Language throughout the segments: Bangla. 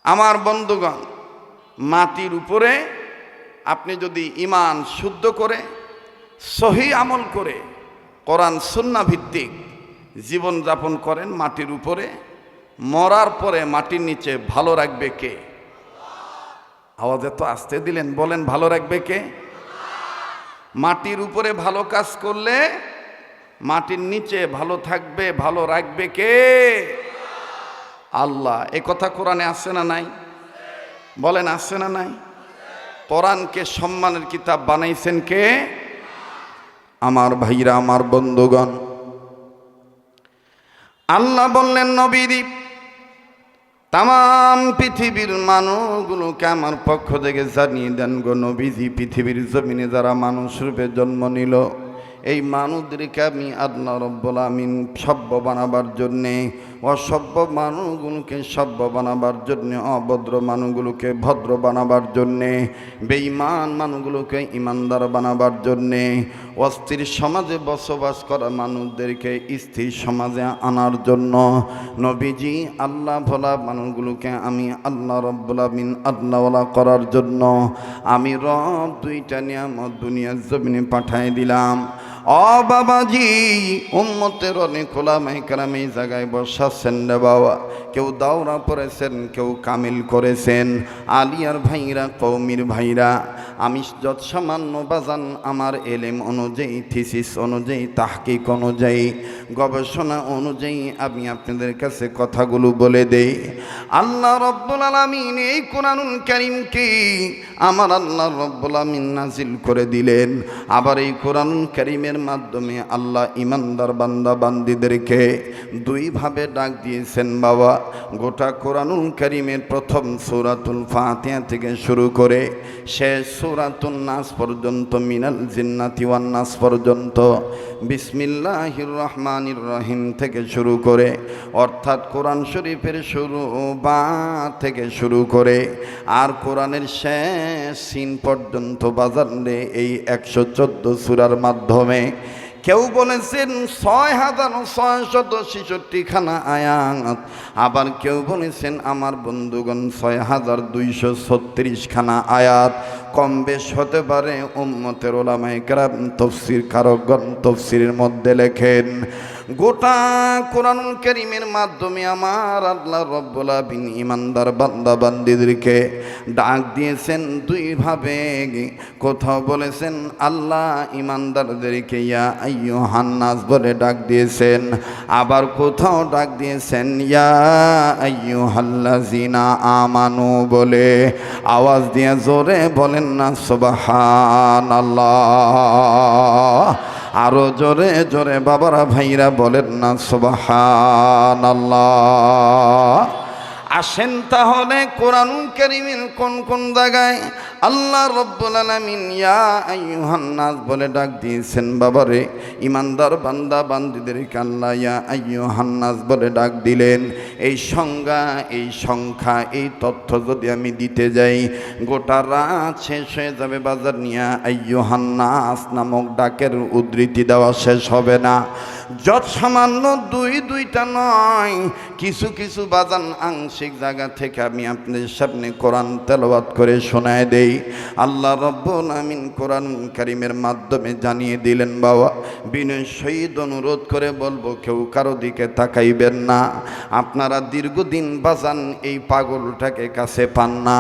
আমার বন্ধুগণ, মাটির উপরে আপনি যদি ঈমান শুদ্ধ করে সহি আমল করে কোরআন সুন্নাহ ভিত্তিক জীবন যাপন করেন, মাটির উপরে মরার পরে মাটির নিচে ভালো রাখবে কে? আওয়াজ এত আসতে দিলেন, বলেন ভালো রাখবে কে? মাটির উপরে ভালো কাজ করলে মাটির নিচে ভালো থাকবে, ভালো রাখবে কে? আল্লাহ। এ কথা কোরআনে আছে না নাই? বলেন আছে না নাই? কোরআনকে সম্মানের কিতাব বানাইছেন কে? আমার ভাইরা, আমার বন্ধুগণ, আল্লাহ বললেন নবীজি তাম পৃথিবীর মানুষগুলোকে আমার পক্ষ থেকে জানিয়ে দেন গো নবীজি, পৃথিবীর জমিনে যারা মানুষ রূপে জন্ম নিল এই মানুষদেরকে আমি আল্লাহ রাব্বুল আমিন সভ্য বানাবার জন্যে, অসভ্য মানুষগুলোকে সভ্য বানাবার জন্যে, অভদ্র মানুষগুলোকে ভদ্র বানাবার জন্যে, বেঈমান মানুষগুলোকে ইমানদার বানাবার জন্যে, অস্থির সমাজে বসবাস করা মানুষদেরকে স্থির সমাজে আনার জন্য নবীজি আল্লাহ ভোলা মানুষগুলোকে আমি আল্লাহ রাব্বুল আমিন আল্লাহওয়ালা করার জন্য আমি রব দুইটা নিয়ামত দুনিয়ার জমিনে পাঠাই দিলাম। ও বাবাজি, উম্মতের অনেক ওলামায়ে কেরাম এই জায়গায় বসাচ্ছেন রে বাবা। কেউ দাওরা পড়েছেন, কেউ কামিল করেছেন। আলিয়ার ভাইরা, কওমির ভাইরা, আমি যত সামান্য বাজান আমার এলেম অনুযায়ী, থিসিস অনুযায়ী, তাহকিক অনুযায়ী, গবেষণা অনুযায়ী আমি আপনাদের কাছে কথাগুলো বলে দেই। আল্লাহ রাব্বুল আলামিন এই কোরআনুল কারীমকে আমার আল্লাহ রাব্বুল আমিন নাজিল করে দিলেন। আবার এই কোরআনুল কারীমের মাধ্যমে আল্লাহ ইমানদার বান্দা বান্দীদেরকে দুইভাবে ডাক দিয়েছেন বাবা। গোটা কোরআনুল কারীমের প্রথম সূরাতুল ফাতিহা থেকে শুরু করে শেষ সূরাতুন নাস পর্যন্ত, মিনাল জিন্নাতি ওয়ান নাস পর্যন্ত, বিসমিল্লাহির রহমানির রহিম থেকে শুরু করে, অর্থাৎ কোরআন শরীফের শুরু বা থেকে শুরু করে আর কোরআনের শেষ সিন পর্যন্ত বাজারে এই 114 সূরার মাধ্যমে কেউ বলেছেন ৬৬৬৬ খানা আয়াত, আবার কেউ বলেছেন আমার বন্ধুগণ ৬২৩৬ খানা আয়াত। কম বেশ হতে পারে, উম্মতের ওলামায়ে কেরাম তাফসীর কারকগণ তাফসীরের মধ্যে লেখেন গোটা কোরআনুল কারীমের মাধ্যমে আমার আল্লাহ রাব্বুল আলামিন ইমানদার বান্দা বান্দীদেরকে ডাক দিয়েছেন দুইভাবে। কোথাও বলেছেন আল্লাহ ইমানদারদেরকে ইয়া আইয়ুহান নাস বলে ডাক দিয়েছেন, আবার কোথাও ডাক দিয়েছেন ইয়া আইয়ুহাল্লাযিনা আমানু বলে। আওয়াজ দিয়ে জোরে বলেন না সুবহানাল্লাহ। আরো জোরে জোরে বাবারা ভাইরা বলেন না সুবহানাল্লাহ। আসেন তাহলে কোরআনুল কারীমের কোন কোন জায়গায় আল্লাহ রাব্বুল আলামিন ইয়া আইয়ুহান নাস বলে ডাক দিয়েছেন বাবারে, ইমানদার বান্দা বান্দীদেরকে আল্লাহ ইয়া আইয়ুহান নাস বলে ডাক দিলেন। এই সংজ্ঞা, এই সংখ্যা, এই তথ্য যদি আমি দিতে যাই গোটা রাত শেষ হয়ে যাবে বাজার। ইয়া আইয়ুহান নাস নামক ডাকের উদ্ধৃতি দেওয়া শেষ হবে না। যত সামান্য দুইটা নয়, কিছু কিছু বাজান আংশিক জায়গা থেকে আমি আপনাদের সামনে কোরআন তেলাওয়াত করে শোনায় দেই। আল্লাহ রাব্বুল আমিন কোরআনুল কারীমের মাধ্যমে জানিয়ে দিলেন বাবা। বিনয় সহিত অনুরোধ করে বলবো কেউ কারো দিকে তাকাইবেন না। আপনারা দীর্ঘদিন বাজান এই পাগলটাকে কাছে পান না।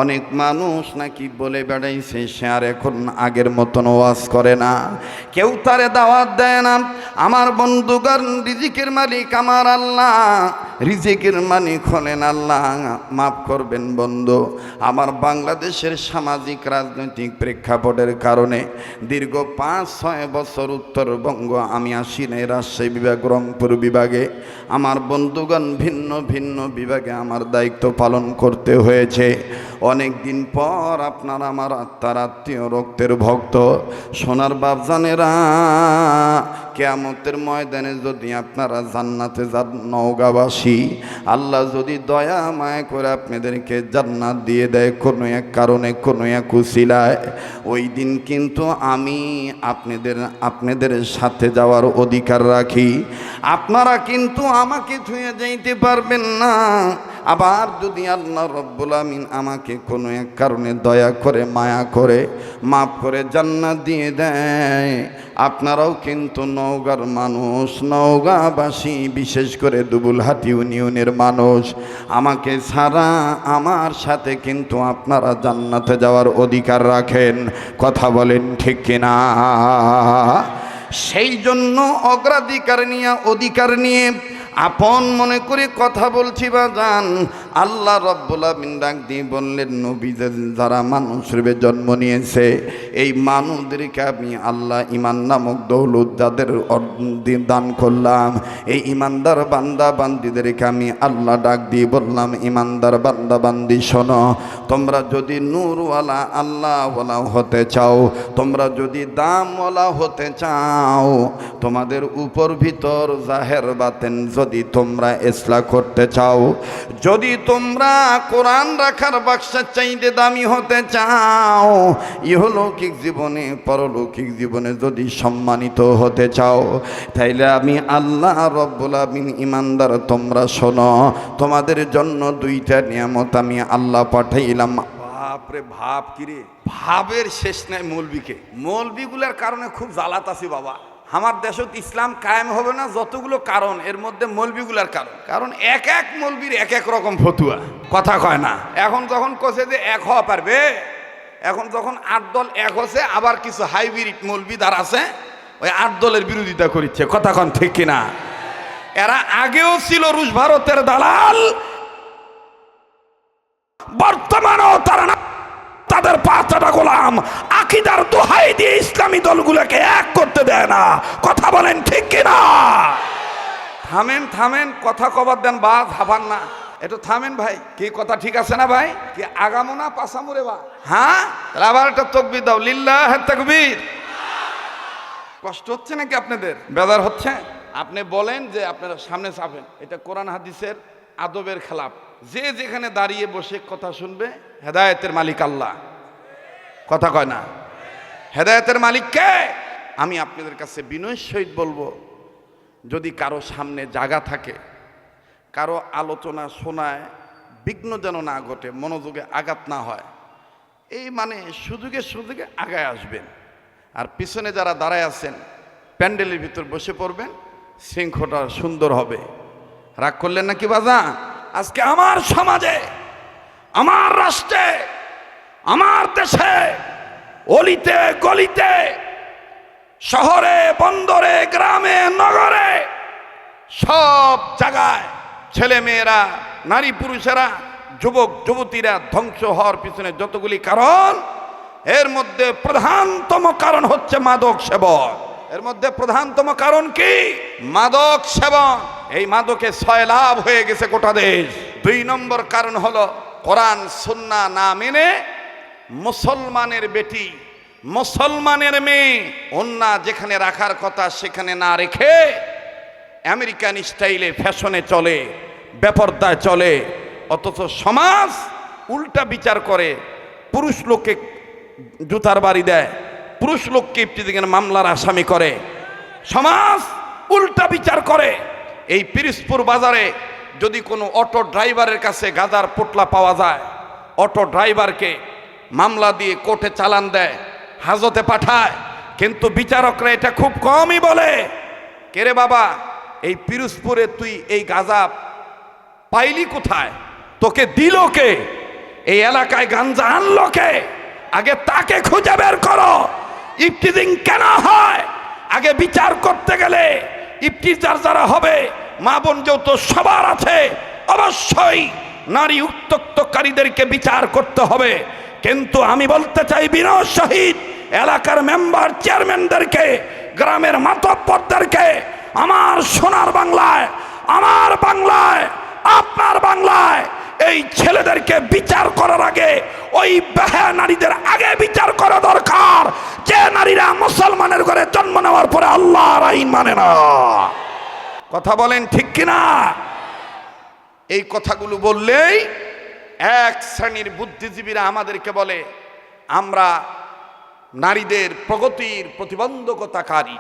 অনেক মানুষ নাকি বলে বেড়াইছে সে আর এখন আগের মতন ওয়াজ করে না, কেউ তারে দাওয়াত দেয় না। আমার বন্ধুগণ, রিজিকের মালিক আমার আল্লাহ, রিজিকের মালিক হলেন আল্লাহ। মাফ করবেন বন্ধু, আমার বাংলাদেশের সামাজিক রাজনৈতিক প্রেক্ষাপটের কারণে দীর্ঘ ৫-৬ বছর উত্তরবঙ্গ আমি আসি নাই, রাজশাহী বিভাগ, রংপুর বিভাগে। আমার বন্ধুগণ ভিন্ন ভিন্ন বিভাগে আমার দায়িত্ব পালন করতে হয়েছে। অনেক দিন পর আপনারা আমার আত্মার আত্মীয়, রক্তের ভক্ত, সোনার বাপজানেরা, কিয়ামতের ময়দানে যদি আপনারা জান্নাতে যান নওগাঁবাসী, আল্লাহ যদি দয়া মায়া করে আপনাদেরকে জান্নাত দিয়ে দেয় কোনো এক কারণে, কোনো এক উসিলায়, ওই দিন কিন্তু আমি আপনাদের সাথে যাওয়ার অধিকার রাখি। আপনারা কিন্তু আমাকে ছুঁয়ে যাইতে পারবেন না। আবার যদি আল্লাহ রব্বুল আমিন আমাকে কোনো এক কারণে দয়া করে মায়া করে মাফ করে জান্নাত দিয়ে দেয়, আপনারাও কিন্তু নওগাঁর মানুষ, নওগাঁবাসী, বিশেষ করে দুবুলহাটি ইউনিয়নের মানুষ, আমাকে ছাড়া আমার সাথে কিন্তু আপনারা জান্নাতে যাওয়ার অধিকার রাখেন। কথা বলেন ঠিক কিনা? সেই জন্য অগ্রাধিকার নিয়ে, অধিকার নিয়ে আপন মনে করে কথা বলছি বাজান। আল্লাহ রাব্বুল আমিন ডাক দিয়ে বললেন, নবীদের যারা মানুষ রূপে জন্ম নিয়েছে এই মানুষদেরকে আমি আল্লাহ ঈমান নামক দৌলত যাদের দান করলাম, এই ঈমানদার বান্দা বান্দিদেরকে আমি আল্লাহ ডাক দিয়ে বললাম, ঈমানদার বান্দা বান্দি শোনো, তোমরা যদি নূরওয়ালা আল্লাহওয়ালা হতে চাও, তোমরা যদি দামওয়ালা হতে চাও, তোমাদের উপর ভিতর জাহের বাতেন যদি তোমরা ইসলাহ করতে চাও, যদি তোমরা কোরআন রাখার বাক্সের চাইতে দামি হতে চাও, ইহলৌকিক জীবনে পরলৌকিক জীবনে যদি সম্মানিত হতে চাও, তাইলে আমি আল্লাহ রব্বুল আমিন, ঈমানদার তোমরা শোনো, তোমাদের জন্য দুইটা নিয়ামত আমি আল্লাহ পাঠাইলাম। বাপরে ভাব, কিরে ভাবের শেষ নাই মৌলবীকে। মৌলবীগুলার কারণে খুব জ্বালাত আছে বাবা। আমার দেশত ইসলাম কায়েম হবে না যতগুলো কারণ, এর মধ্যে মৌলবীগুলার কারণ। কারণ এক এক মৌলবীর এক এক রকম ফতুয়া, কথা কয় না। এখন যখন কোসে যে এক হওয়া পারবে, এখন যখন 8 দল এক হচ্ছে, আবার কিছু হাইব্রিড মৌলবীদার আছে ওই 8 দলের বিরোধিতা করিচ্ছে, কথা কন ঠিক কিনা? এরা আগেও ছিল রুশ ভারতের দালাল, বর্তমানেও তারা না, তাদের পাঁচটা গোলাম আকীদার দোহাই দিয়ে ইসলামী দলগুলোকে এক করতে দেয় না। কথা বলেন ঠিক কিনা? থামেন থামেন, কথা কবার দেন বা ভাবান না, একটু থামেন ভাই। কি কথা ঠিক আছে না ভাই? কি আগামো না পাসামো রে বা? হ্যাঁ, আবার একটা তাকবীর দাও, লিল্লাহ তাকবীর। কষ্ট হচ্ছে নাকি আপনাদের? বেজার হচ্ছে? আপনি বলেন যে আপনারা সামনে চাপেন, এটা কোরআন হাদিসের আদবের খেলাফ। যে যেখানে দাঁড়িয়ে বসে কথা শুনবে, হেদায়েতের মালিক আল্লাহ, কথা কয় না? হেদায়েতের মালিক কে? আমি আপনাদের কাছে বিনয়ের সহিত বলবো, যদি কারো সামনে জায়গা থাকে, কারো আলোচনা শোনায় বিঘ্ন যেন না ঘটে, মনোযোগে আঘাত না হয়, এই মানে সুযোগে সুযোগে আগায় আসবেন। আর পিছনে যারা দাঁড়ায় আছেন প্যান্ডেলের ভিতর বসে পড়বেন, শৃঙ্খলা সুন্দর হবে। রাগ করলেন নাকি বাজা? আজকে আমার সমাজে, আমার রাষ্ট্রে, আমার দেশে, অলিতে গলিতে, শহরে বন্দরে, গ্রামে নগরে, সব জায়গায় ছেলে মেয়েরা, নারী পুরুষেরা, যুবক যুবতীরা ধ্বংস হওয়ার পিছনে যতগুলি কারণ, এর মধ্যে প্রধানতম কারণ হচ্ছে মাদক সেবন। এর মধ্যে প্রধানতম কারণ কি? মাদক সেবন। এই মাদকে সয়লাভ হয়ে গেছে গোটা দেশ। 2 নম্বর কারণ হলো কোরআন সুন্নাহ না মেনে মুসলমানের বেটি, মুসলমানের মেয়ে ওন্না যেখানে রাখার কথা সেখানে না রেখে আমেরিকান স্টাইলে ফ্যাশনে চলে, বেপরদায় চলে, অথচ সমাজ উল্টা বিচার করে। পুরুষ লোককে জুতার বাড়ি দেয়, পুরুষ লোককে ইফতিজিংয়ের মামলার আসামি করে, সমাজ উল্টা বিচার করে। এই পিরিজপুর বাজারে যদি কোনো অটো ড্রাইভারের কাছে গাঁজার পোটলা পাওয়া যায়, অটো ড্রাইভারকে মামলা দিয়ে কোর্টে চালান দেয়, হাজতে পাঠায়, কিন্তু বিচারকরা এটা খুব কমই বলে, কে রে বাবা এই পিরোজপুরে তুই এই গাঁজা পাইলি কোথায়, তোকে দিল কে, এই এলাকায় গাঞ্জা আনলো কে, আগে তাকে খুঁজে বের করো। ইফতিজিং কেন হয় আগে বিচার করতে গেলে ইফতিজার যারা হবে, মা বোন যেহেতু সবার আছে, অবশ্যই নারী উত্তক্তকারীদেরকে বিচার করতে হবে। কিন্তু আমি বলতে চাই বিনয় শহীদ এলাকার মেম্বার চেয়ারম্যানদেরকে, গ্রামের মাতব্বরদেরকে, আমার সোনার বাংলায়, আমার বাংলায়, আপনার বাংলায় এই ছেলেদেরকে বিচার করার আগে ওই বেহায়া নারীদের আগে বিচার করা দরকার, যে নারীরা মুসলমানের ঘরে জন্ম নেওয়ার পরে আল্লাহর আইন মানে না। কথা বলেন ঠিক কিনা? এই কথাগুলো বললেই এক শ্রেণীর বুদ্ধিজীবীরা আমাদেরকে বলে আমরা নারীদের প্রগতির প্রতিবন্ধকতাকারী,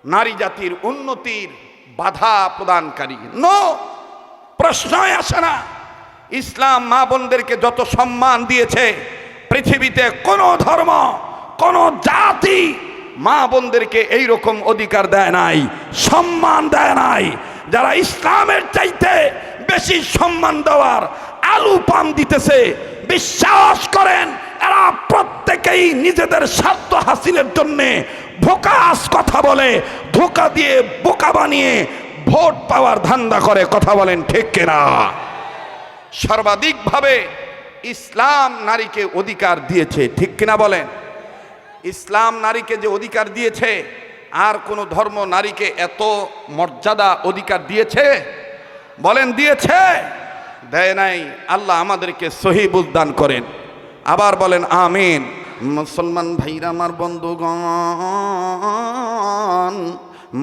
নারী জাতির উন্নতির বাধা প্রদানকারী। নো, প্রশ্নই আসে না। ইসলাম মা বোনদেরকে যত সম্মান দিয়েছে, পৃথিবীতে কোনো ধর্ম, কোনো জাতি মা বোনদেরকে এইরকম অধিকার দেয় নাই, সম্মান দেয় নাই। যারা ইসলামের চাইতে বেশি সম্মান দেওয়ার আলু পাম দিতেছে, বিশ্বাস করেন এরা প্রত্যেকেই নিজেদের স্বার্থ হাসিলের জন্যে ভোকাস কথা বলে, ধোকা দিয়ে বোকা বানিয়ে ভোট পাওয়ার ধান্দা করে। কথা বলেন ঠিক কিনা? সর্বাধিকভাবে ইসলাম নারীকে অধিকার দিয়েছে, ঠিক কিনা বলেন? ইসলাম নারীকে যে অধিকার দিয়েছে, আর কোন ধর্ম নারীকে এত মর্যাদা অধিকার দিয়েছে? বলেন দিয়েছে? দেয় নাই। আল্লাহ আমাদেরকে সহি বুঝ দান করেন। আবার বলেন আমিন। মুসলমান ভাইরা আমার বন্ধুগণ,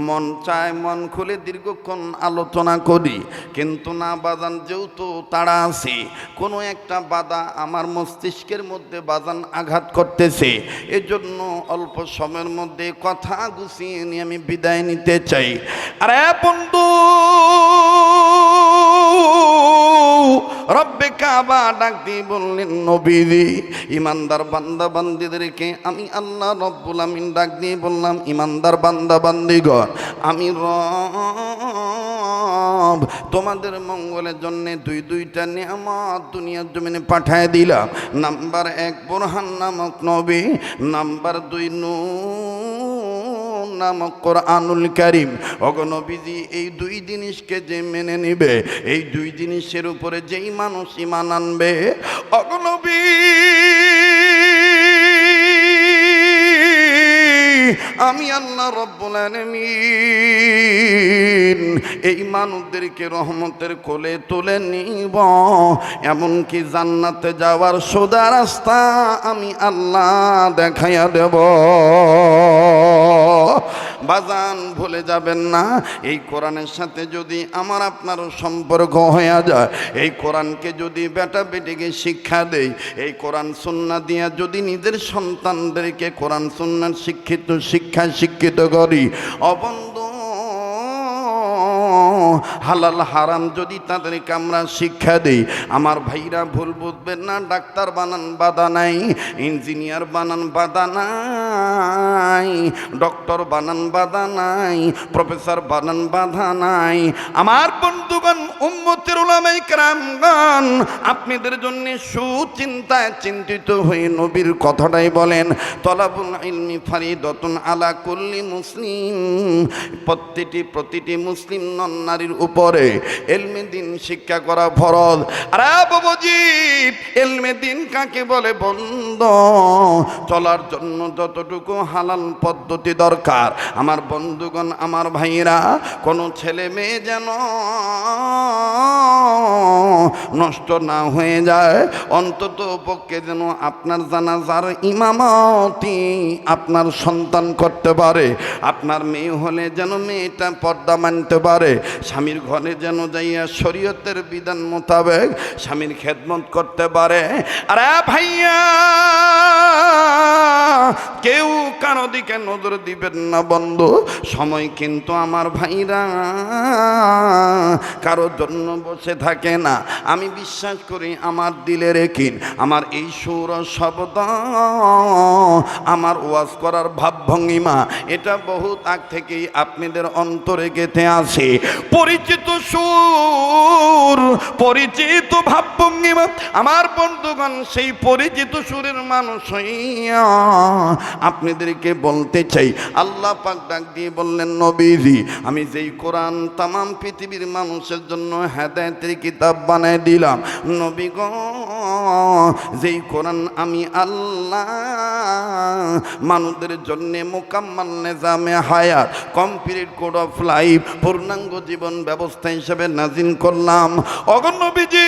মন চায় মন খুলে দীর্ঘক্ষণ আলোচনা করি, কিন্তু না বাজান, যেহেতু তাড়া আছে, কোনো একটা বাধা আমার মস্তিষ্কের মধ্যে বাজান আঘাত করতেছে, এজন্য অল্প সময়ের মধ্যে কথা গুছিয়ে নিয়ে আমি বিদায় নিতে চাই। আরে বন্ধু, রব্বে কাবা ডাক দিয়ে বললেন, নবীজি ইমানদার বান্দা বান্দিদেরকে আমি আল্লাহ রব্বুল আমিন ডাক দিয়ে বললাম, ইমানদার বান্দা বান্দিগণ, আমি রব তোমাদের মঙ্গলের জন্য দুইটা নিয়ামত দুনিয়ার জমিনে পাঠায় দিলাম। নাম্বার 1 বুরহান নামক নবী, নাম্বার 2 নূর নামক কোরআনুল কারীম। ওগো নবীজি, এই 2 জিনিসকে যে মেনে নিবে, এই 2 জিনিসের উপরে যেই মানুষ ঈমান আনবে, ওগো নবী আমি আল্লাহ রব্বুল আলামিন এই মানুষদেরকে রহমতের কোলে তুলে নিব, এমনকি জান্নাতে যাওয়ার সোজা রাস্তা আমি আল্লাহ দেখাইয়া দেব। বাজান ভুলে যাবেন না, এই কোরআনের সাথে যদি আমার আপনারও সম্পর্ক হয়ে যায়, এই কোরআনকে যদি বেটা বেটিকে শিক্ষা দেই, এই কোরআন সুন্নাহ দিয়া যদি নিজের সন্তানদেরকে কোরআন সুন্নাহ শিক্ষিত করি, অবন্ধু হালাল হারাম যদি তাদেরকে আমরা শিক্ষা দেই, আমার ভাইরা ভুল বুঝবেন না, ডাক্তার বানান বাধা নাই, ইঞ্জিনিয়ার বানান বাধা নাই, ডক্টর বানান বাধা নাই, প্রফেসর বানান বাধা নাই। আমার বন্ধুগণ, উম্মতের উলামায়ে কেরামগণ আপনাদের জন্য সুচিন্তায় চিন্তিত হয়ে নবীর কথাটাই বলেন, তলাবুল ইলমি ফারিদাতুন আলা কুল্লি মুসলিম, প্রতিটি মুসলিম নন নারীর উপরে ইলমে দিন শিক্ষা করা ফরজ। আরে বাবাজি, ইলমে দিন কাকে বলে বন্ধু? চলার জন্য যতটুকু হালাল পদ্ধতি দরকার, আমার বন্ধুগণ, আমার ভাইরা, কোনো ছেলে মেয়ে যেন নষ্ট না হয়ে যায়, অন্তত পক্ষে যেন আপনার জানাজার ইমামতি আপনার সন্তান করতে পারে, আপনার মেয়ে হলে যেন মেয়েটা পর্দা মানতে পারে, স্বামীর ঘরে যেন যাইয়া শরীয়তের বিধান মোতাবেক স্বামীর খেদমত করতে পারে। আরে ভাইয়া, কেউ কারো দিকে নজর দিবেন না বন্ধু, সময় কিন্তু আমার ভাইরা কারো জন্য বসে থাকে না। আমি বিশ্বাস করি, আমার দিলে রেখিন, আমার এই সুর শব্দ, আমার ওয়াজ করার ভাবভঙ্গিমা, এটা বহুত আগ থেকেই আপনাদের অন্তরে গেঁথে আসে। পরিচিত সুর, পরিচিত ভাবভঙ্গিমা, আমার বন্ধুগণ, সেই পরিচিত সুরের মানুষ হইয়া আপনাদেরকে বলতে চাই, আল্লাহ পাক ডাক দিয়ে বললেন, নবীজি আমি যেই কোরআন তামাম পৃথিবীর মানুষের জন্য হেদায়েতের কিতাব বানায় দিলাম, নবী গো যেই কোরআন আমি আল্লাহ মানুষদের জন্য মুকাম্মাল নিজামে হায়াত, কমপ্লিট কোড অফ লাইফ, পূর্ণাঙ্গ জীবন ব্যবস্থা হিসেবে নাজিল করলাম। ওগো নবীজি,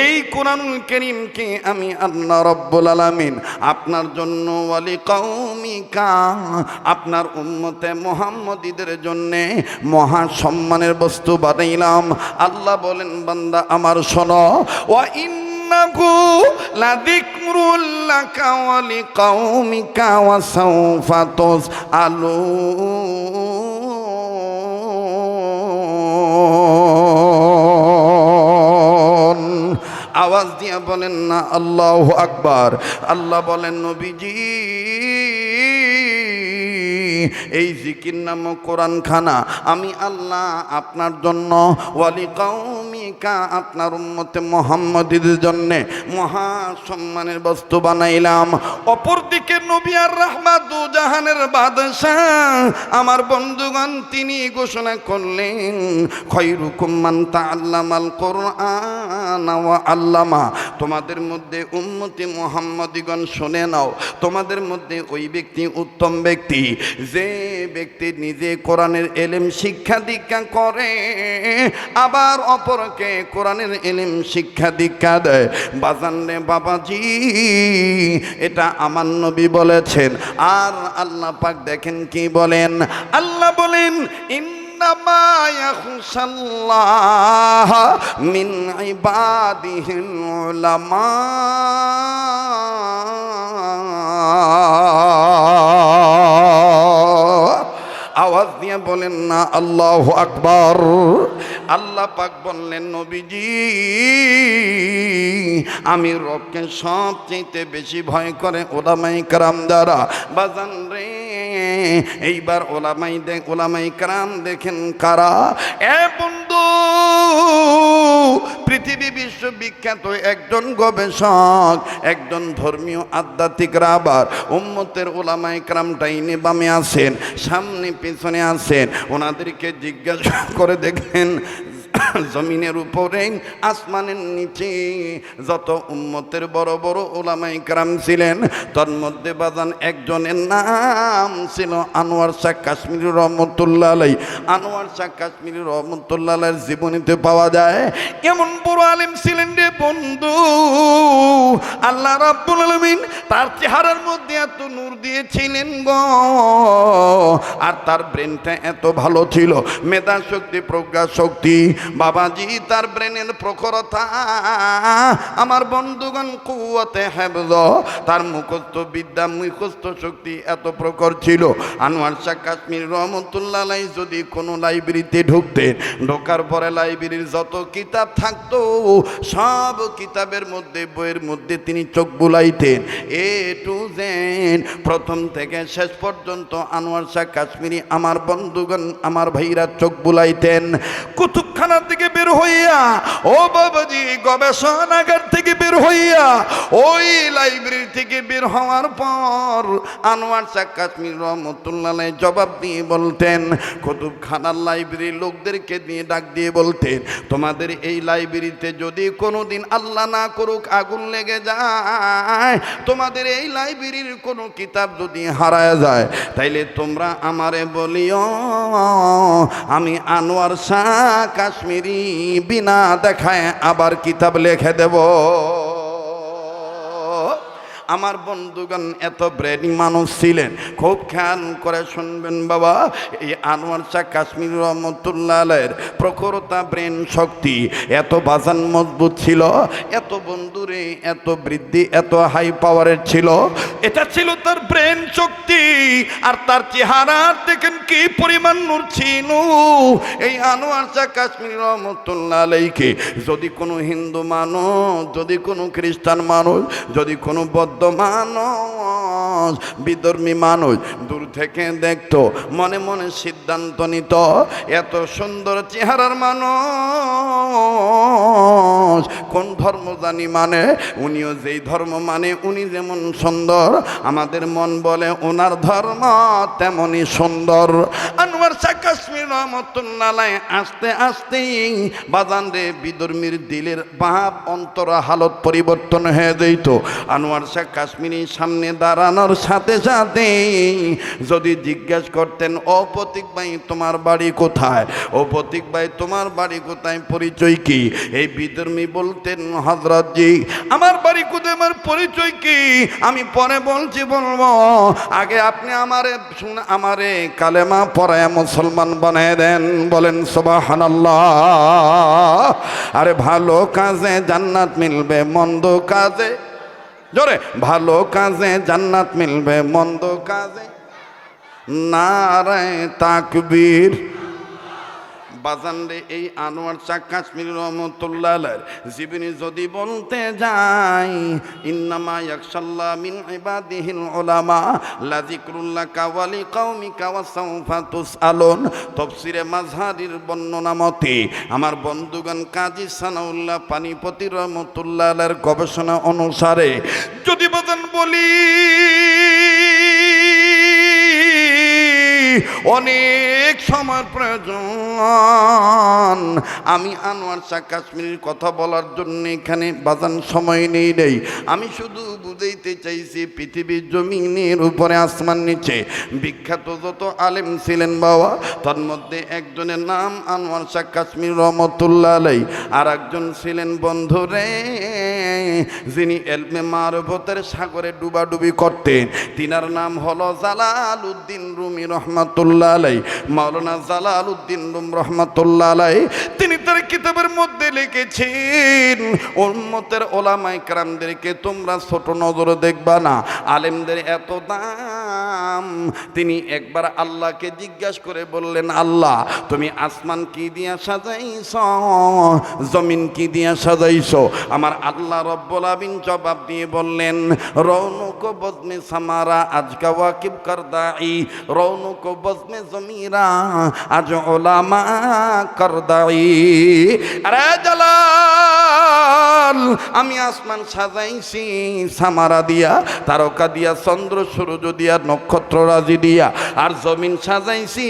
এই কোরআনুল কারীমকে আমি আল্লাহ রব্বুল আলামিন আপনার জন্য ওয়ালি কওমিকা, আপনার উম্মতে মুহাম্মদীদের জন্য মহা সম্মানের বস্তু বানাইলাম। আল্লাহ বলেন, বান্দা আমার শোনো, ওয়া ইন্নাহু লাযিকরুল লাকা ওয়া লিকাওমিকা ওয়া সাওফা তুসআলুন। আওয়াজ দিয়ে বলেন না আল্লাহু আকবার। আল্লাহ বলেন নবীজি এই জিকির নামক কোরআন খানা আমি আল্লাহ আপনার জন্য ওয়ালি কওমিকা আপনার উম্মতে মুহাম্মাদীদের জন্য মহা সম্মানের বস্তু বানাইলাম। অপরদিকে নবী আর রাহমাত দু জাহানের বাদশাহ আমার বন্ধুগণ তিনি ঘোষণা করলেন খায়রুকুম মান তাআল্লামাল কোরআন ওয়া আল্লামা। তোমাদের মধ্যে উম্মতে মুহাম্মাদীগণ শুনে নাও, তোমাদের মধ্যে ওই ব্যক্তি উত্তম ব্যক্তি যে ব্যক্তি নিজে কোরআনের ইলম শিক্ষা দীক্ষা করে আবার অপরকে কোরআনের ইলম শিক্ষা দীক্ষা দেয়। বাজান রে বাবাজি এটা আমার নবী বলেছেন। আর আল্লাহ পাক দেখেন কি বলেন, আল্লাহ বলেন ইন্নামা ইয়াখশাল্লাহ মিন ইবাদিহিল উলামা। আওয়াজ দিয়ে বলেন না আল্লাহু আকবার। আল্লাহ পাক বললেন নবীজি আমি রবকে সবচেয়ে বেশি ভয় করে ওলামায়ে কেরাম দ্বারা। বাজান রে এইবার ওলামায়ে কেরাম দেখেন কারা? এ বন্ধু পৃথিবী বিশ্ববিখ্যাত একজন গবেষক, একজন ধর্মীয় আধ্যাত্মিক রাহবার উম্মতের ওলামায়ে কেরাম ডাইনে বামে আছেন, সামনে পিছনে আছেন। ওনাদেরকে জিজ্ঞাসা করে দেখেন জমিনের উপরে আসমানের নিচে যত উম্মতের বড় বড় উলামায়ে কেরাম ছিলেন তার মধ্যে বাজান একজনের নাম ছিল আনোয়ার শাহ কাশ্মীরি রহমতুল্লাহ আলাইহি। আনোয়ার শাহ কাশ্মীরি রহমতুল্লাহ আলাইহির জীবনীতে পাওয়া যায় এমন বড় আলেম ছিলেন রে বন্ধু। আল্লাহ রাব্বুল আলামিন তার চেহারার মধ্যে এত নূর দিয়েছিলেন গো, আর তার ব্রেনটা এত ভালো ছিল, মেধা শক্তি প্রজ্ঞা শক্তি বাবাজি তার ব্রেনের প্রখরতা আমার বন্ধুগণ কুওয়াতে হেফজ তার মুখস্থ বিদ্যা মুখস্থ শক্তি এত প্রখর ছিল। আনোয়ার শাহ কাশ্মীরি রহমতুল্লাহ আলাইহি যদি কোনো লাইব্রেরিতে ঢুকতেন, ঢোকার পরে লাইব্রেরির যত কিতাব থাকতো সব কিতাবের মধ্যে বইয়ের মধ্যে তিনি চোখ বুলাইতেন। এ টু জেড প্রথম থেকে শেষ পর্যন্ত আনোয়ার শাহ কাশ্মীরি আমার বন্ধুগণ আমার ভাইরা চোখ বুলাইতেন। কুতুবখানা থেকে বের হইয়া ও বাবাজি গবেষণাগার থেকে বের হইয়া ওই লাইব্রেরি থেকে বের হওয়ার পর আনোয়ার শাহ কাশ্মীরি রহমতুল্লাহ আলাইহি জবাব দিয়ে বলতেন, কুতুবখানার লাইব্রেরির লোকদেরকে দিয়ে ডাক দিয়ে বলতেন তোমাদের এই লাইব্রেরিতে যদি কোনোদিন আল্লাহ না করুক আগুন লেগে যায়, তোমাদের এই লাইব্রেরির কোনো কিতাব যদি হারায় যায় তাইলে তোমরা আমারে বলিও আমি আনোয়ার শাহ কাশ্মীরি বিনা দেখায় আবার কিতাব লিখে দেব। আমার বন্ধুগণ এত ব্রেনি মানুষ ছিলেন, খুব খেয়াল করে শুনবেন বাবা। এই আনোয়ার শাহ কাশ্মীরি রহমতুল্লাহ আলাইহির প্রখরতা ব্রেন শক্তি এত বাজান মজবুত ছিল, এত বন্ধুরে এত বৃদ্ধি এত হাই পাওয়ারের ছিল। এটা ছিল তার ব্রেন শক্তি, আর তার চেহারা দেখেন কি পরিমাণ নূর ছিল। এই আনোয়ার শাহ কাশ্মীরি রহমতুল্লাহ আলাইহিকে যদি কোনো হিন্দু মানুষ, যদি কোনো খ্রিস্টান মানুষ, যদি কোনো বৌদ্ধ মানুষ, বিধর্মী মানুষ দূর থেকে দেখতো মনে মনে সিদ্ধান্ত নিত এত সুন্দর চেহারার মানুষ কোন ধর্ম জানি মানে, উনিও যেই ধর্ম মানে, উনি যেমন সুন্দর আমাদের মন বলে ওনার ধর্ম তেমনই সুন্দর। আনোয়ার শাহ কাশ্মীরি রহমতুল্লাহ আলাইহি আস্তে আস্তে বাজান রে বিধর্মীর দিলের ভাব অন্তর হালত পরিবর্তন হয়ে যেত। আনোয়ার শাহ কাশ্মীরি সামনে দাঁড়ানোর সাথে সাথে যদি জিজ্ঞেস করতেন ও প্রতীক ভাই তোমার বাড়ি কোথায়, ও প্রতীক ভাই তোমার বাড়ি কোথায়, পরিচয় কি, এই বিধর্মী বলতেন হযরতজি আমার বাড়ি কোথায়, আমার পরিচয় কি আমি পরে বলছি বলবো, আগে আপনি আমারে কালেমা পড়ায় মুসলমান বানিয়ে দেন। বলেন সুবহানাল্লাহ। আরে ভালো কাজে জান্নাত মিলবে, মন্দ কাজে জোরে ভালো কাজে জান্নাত মিলবে, মন্দ কাজে নারে তাকবীর। বাজান রে, এই আনোয়ার শাহ কাশ্মীর রহমতুল্লাহ আলাইহির জীবনী যদি বলতে যাই, ইন্নামা ইয়াখশাল্লাহ মিন ইবাদিহিল উলামা লা যিকরুল্লাকা ওয়া লিকাওমিকা ওয়া সাওফা তুসআলুন। তাফসীরে মাযহারির বর্ণনা মতে আমার বন্ধুগণ কাজী সানাউল্লাহ পানিপতি রহমতুল্লাহ আলাইহির গবেষণা অনুসারে যদি বাজান বলি, অনেক সময় প্রয়োজন। আমি আনোয়ার শাহ কাশ্মীরের কথা বলার জন্য এখানে বাজান সময় নেই। আমি শুধু বুঝাইতে চাইছি পৃথিবীর জমিনের উপরে আসমান নিচে বিখ্যাত যত আলেম ছিলেন বাবা, তার মধ্যে একজনের নাম আনোয়ার শাহ কাশ্মীর রহমতুল্লাহ আলাইহি, আর একজন ছিলেন বন্ধুরে যিনি ইলমে মারফতের সাগরে ডুবাডুবি করতেন। তিনার নাম হলো জালালউদ্দিন রুমি রহমাতুল্লাহ আলাইহি, মাওলানা জালালউদ্দিন রুমি রহমাতুল্লাহ আলাইহি। তিনি তার কিতাবের মধ্যে লিখেছেন, উম্মতের ওলামায়ে কেরামদেরকে তোমরা ছোট নজরে দেখবা না, আলেমদের এত দাম। তিনি একবার আল্লাহকে জিজ্ঞাসা করে বললেন, আল্লাহ তুমি আসমান কি দিয়া সাজাইছ, জমিন কি দিয়া সাজাইছ? আমার আল্লাহ রব্বুল আমিন জবাব দিয়ে বললেন, রৌনক বজমে সামারা আজকা ওয়াকিব করদাই, রৌনক বজমে জমিরা আজ ওলামা করদাই। আরে জালাল, আমি আসমান সাজাইছি সামারা দিয়া, তারকা দিয়া, চন্দ্র সূর্য দিয়া, নক্ষত্র রাজি দিয়া, আর জমিন সাজাইছি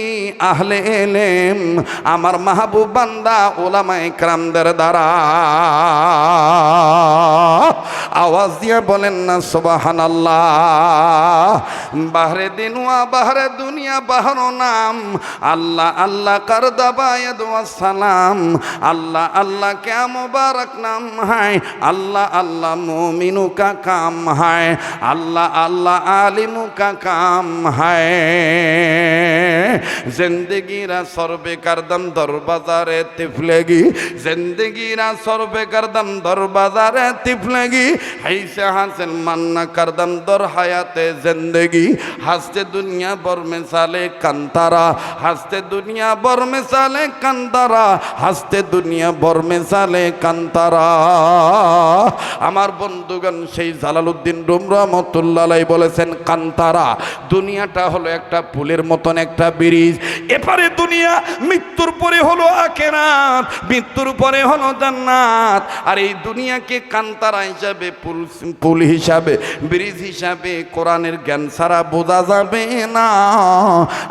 আহলে ইলম আমার মাহবুব বান্দা ওলামায়ে কেরামদের দ্বারা। আওয়াজ দিয়ে বলেন না সুবহানাল্লাহ। বাহরে দিনুয়া বাহরে দুনিয়া বাহর নাম, আল্লাহ আল্লাহ কর দাবায়াদ ওয়াস সালাম, আল্লাহ আল্লাহ क्या मुबारक नाम है, अल्लाह अल्लाह मोमिनों का काम है, अल्लाह अल्लाह आलिमों का काम है। जिंदगी रा सरबे करदम दर बाजारे तिफलेगी, जिंदगी रा सरबे करदम दर बाजारे तिफलेगी, ऐसे हासिल मन्ना करदम दर हयाते जिंदगी, हंसते दुनिया बर मिसाले कंतारा, हंसते दुनिया बर मिसाले कंतारा, हंसते दुनिया बर मिसाले कंतारा। আমার বন্ধুগণ সেই জালালউদ্দিন রুম রহমাতুল্লাহ আলাইহি বলেছেন, কান্তারা দুনিয়াটা হলো একটা পুলের মতন একটা ব্রিজ। এপারে দুনিয়া, মৃত্যুর পরে হলো আখিরাত, মৃত্যুর পরে হলো জান্নাত। আর এই দুনিয়াকে কান্তারা হিসাবে, পুল হিসাবে, ব্রিজ হিসাবে কোরআনের জ্ঞান ছাড়া বোঝা যাবে না।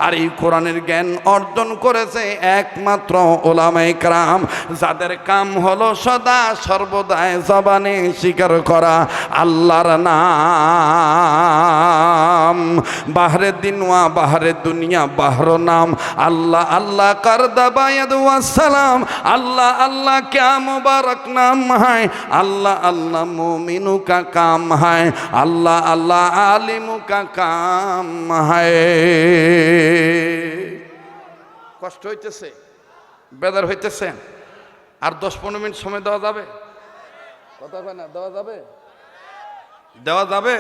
আর এই কোরআনের জ্ঞান অর্জন করেছে একমাত্র ওলামায়ে কেরাম, যাদের কাম হলো সদা সর্বদাই জবানে স্বীকার করা আল্লাহর নাম। বাহরে দিনওয়া বাহরে দুনিয়া বাহর নাম, আল্লাহ আল্লাহ কর দাবায়াদ ওয়াস সালাম, আল্লাহ আল্লাহ क्या मुबारक नाम है, अल्लाह अल्लाह मोमिनों का काम है, अल्लाह अल्लाह आलिमों का काम है। কষ্ট হইতেছে, বেদার হইতেছে, আর 10-15 মিনিট সময় দেওয়া যাবে? কথা কয় না, দেওয়া যাবে? দেওয়া যাবে?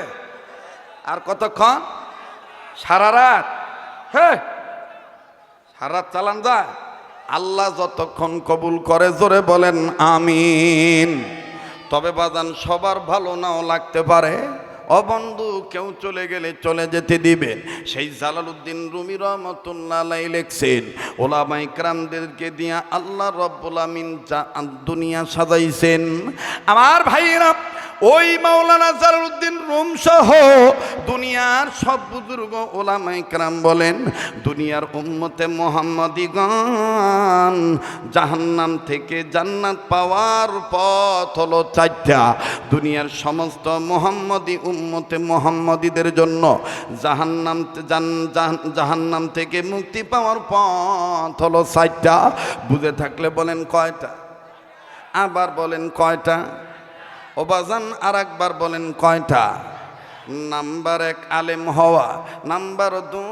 আর কতক্ষণ? সারা রাত? হ্যাঁ, সারা রাত চালান যায়। আল্লাহ যতক্ষণ কবুল করে জোরে বলেন আমিন। তবে বাজান সবার ভালো নাও লাগতে পারে, অবন্ধু কেউ চলে গেলে চলে যেতে দিবেন। সেই জালালউদ্দিন রুমি রহমাতুল্লাহ আলাইহি লিখছেন, ওলামায়ে কেরামদেরকে দিয়া আল্লাহ রব্বুল আমিন দুনিয়া সাজাইছেন। আমার ভাইয়েরা, ওই মাওলানা জালালউদ্দিন রুম সহ দুনিয়ার সব বুজুর্গ ওলামায়ে কেরাম বলেন, দুনিয়ার উম্মতে মুহাম্মাদিগণ জাহান্নাম থেকে জান্নাত পাওয়ার পথ হলো 4টা। দুনিয়ার সমস্ত মুহাম্মাদি উম্মতে মুহাম্মাদিদের জন্য জাহান্নাম থেকে মুক্তি পাওয়ার পথ হলো 4টা। বুঝে থাকলে বলেন কয়টা? আবার বলেন কয়টা? ও বাজান আর একবার বলেন কয়টা? নাম্বার 1 আলেম হওয়া, নাম্বার 2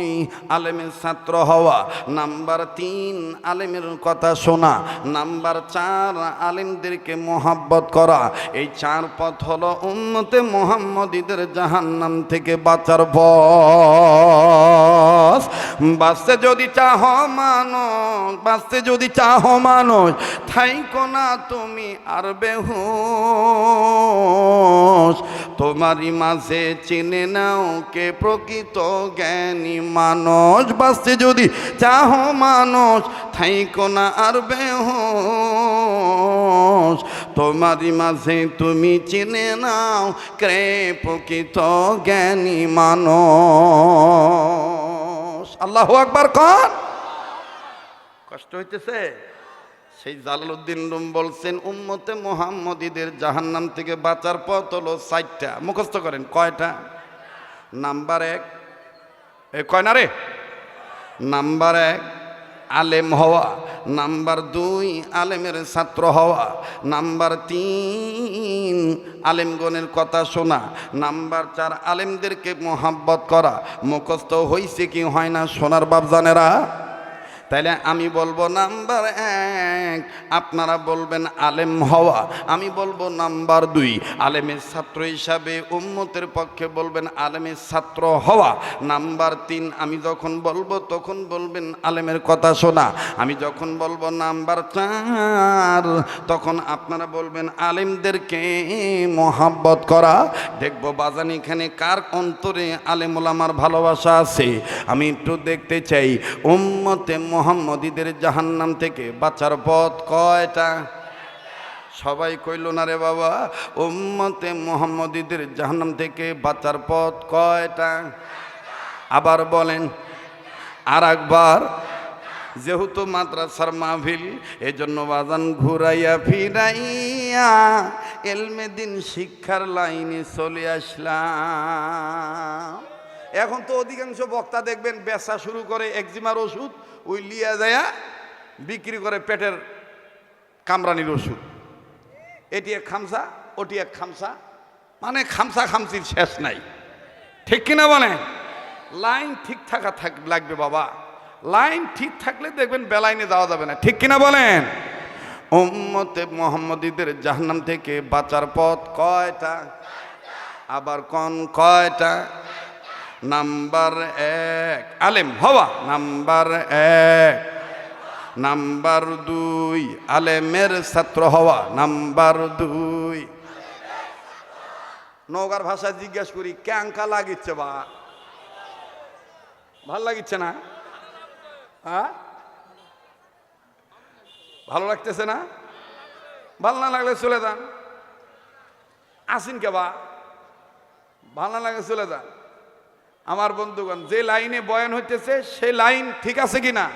2 আলেমের ছাত্র হওয়া, নাম্বার 3 আলেমের কথা শোনা, নাম্বার 4 আলেমদেরকে মোহাব্বত করা। এই 4 পথ হলো উম্মতে মুহাম্মদীদের জাহান্নাম থেকে বাঁচার পথ। বাঁচতে যদি চাহো মানুষ, বাঁচতে যদি চাহো মানুষ, থাইকো না তুমি আর বেহুশ। তোমারই মাঝে চিনে নাও কে প্রকৃত জ্ঞানী মানুষ। বাঁচতে যদি চাহো মানুষ, থাইকো না আর বেহুশ। তোমারই মাঝে তুমি চিনে নাও কে প্রকৃত জ্ঞানী মানুষ। আল্লাহু আকবার কোন? কষ্ট হইতেছে? সেই জালালউদ্দিন রুম বলছেন উম্মতে মুহাম্মদীদের জাহান্নাম থেকে বাঁচার পথ হলো 4টা। মুখস্থ করেন। কয়টা? নাম্বার 1, কয় না রে? নাম্বার 1 আলেম হওয়া, নাম্বার 2 আলেমের ছাত্র হওয়া, নাম্বার 3 আলেমগণের কথা শোনা, নাম্বার 4 আলেমদেরকে মোহাব্বত করা। মুখস্থ হইছে কি হয় না সোনার বাপ জানেরা? তাইলে আমি বলবো নাম্বার 1, আপনারা বলবেন আলেম হওয়া, আমি বলবো নাম্বার 2 আলেমের ছাত্র হিসাবে উম্মতের পক্ষে বলবেন আলেমের ছাত্র হওয়া। নাম্বার 3 আমি যখন বলবো তখন বলবেন আলেমের কথা শোনা। আমি যখন বলবো নাম্বার 4 তখন আপনারা বলবেন আলেমদেরকে মোহাব্বত করা। দেখবো বাজান এখানে কার অন্তরে আলেম ওলামার ভালোবাসা আছে। আমি একটু দেখতে চাই উম্মতে মুহাম্মদীদের জাহান্নাম থেকে বাঁচার পথ কয়টা? সবাই কইল না রে বাবা। উম্মতে মুহাম্মদীদের জাহান্নাম থেকে বাঁচার পথ কয়টা? আবার বলেন আর একবার। যেহেতু মাদ্রাসার মাহফিল, এজন্য বাজান ঘুরাইয়া ফিরাইয়া এলমে দিন শিক্ষার লাইনে চলে আসলাম। এখন তো অধিকাংশ বক্তা দেখবেন বেচা শুরু করে একজিমার ওষুধ, ওই লিয়া যায় বিক্রি করে পেটের কামরানির ওষুধ। এটি এক খামসা, ওটি এক খামসা, মানে খামসা খামসির শেষ নাই। ঠিক কিনা বলেন? লাইন ঠিক থাকা লাগবে বাবা। লাইন ঠিক থাকলে দেখবেন বেলাইনে যাওয়া যাবে না। ঠিক কিনা বলেন? উম্মতে মুহাম্মদীদের জাহান্নাম থেকে বাঁচার পথ কয়টা? আবার কোন কয়টা? নাম্বার 1 আলেম হওয়া, নাম্বার 1। নাম্বার 2 আলেমের ছাত্র হওয়া, নাম্বার 2। নওগাঁর ভাষায় জিজ্ঞাসা করি ক্যাঙ্কা লাগিচ্ছে বা ভাল লাগিচ্ছে না? হ্যাঁ, ভালো লাগতেছে না? ভাল না লাগলে চলে যান। আসিন কে বা ভাল না লাগলে চলে যান। আমার বন্ধুগণ, যে লাইনে বয়ান হইতেছে সেই লাইন ঠিক আছে কিনা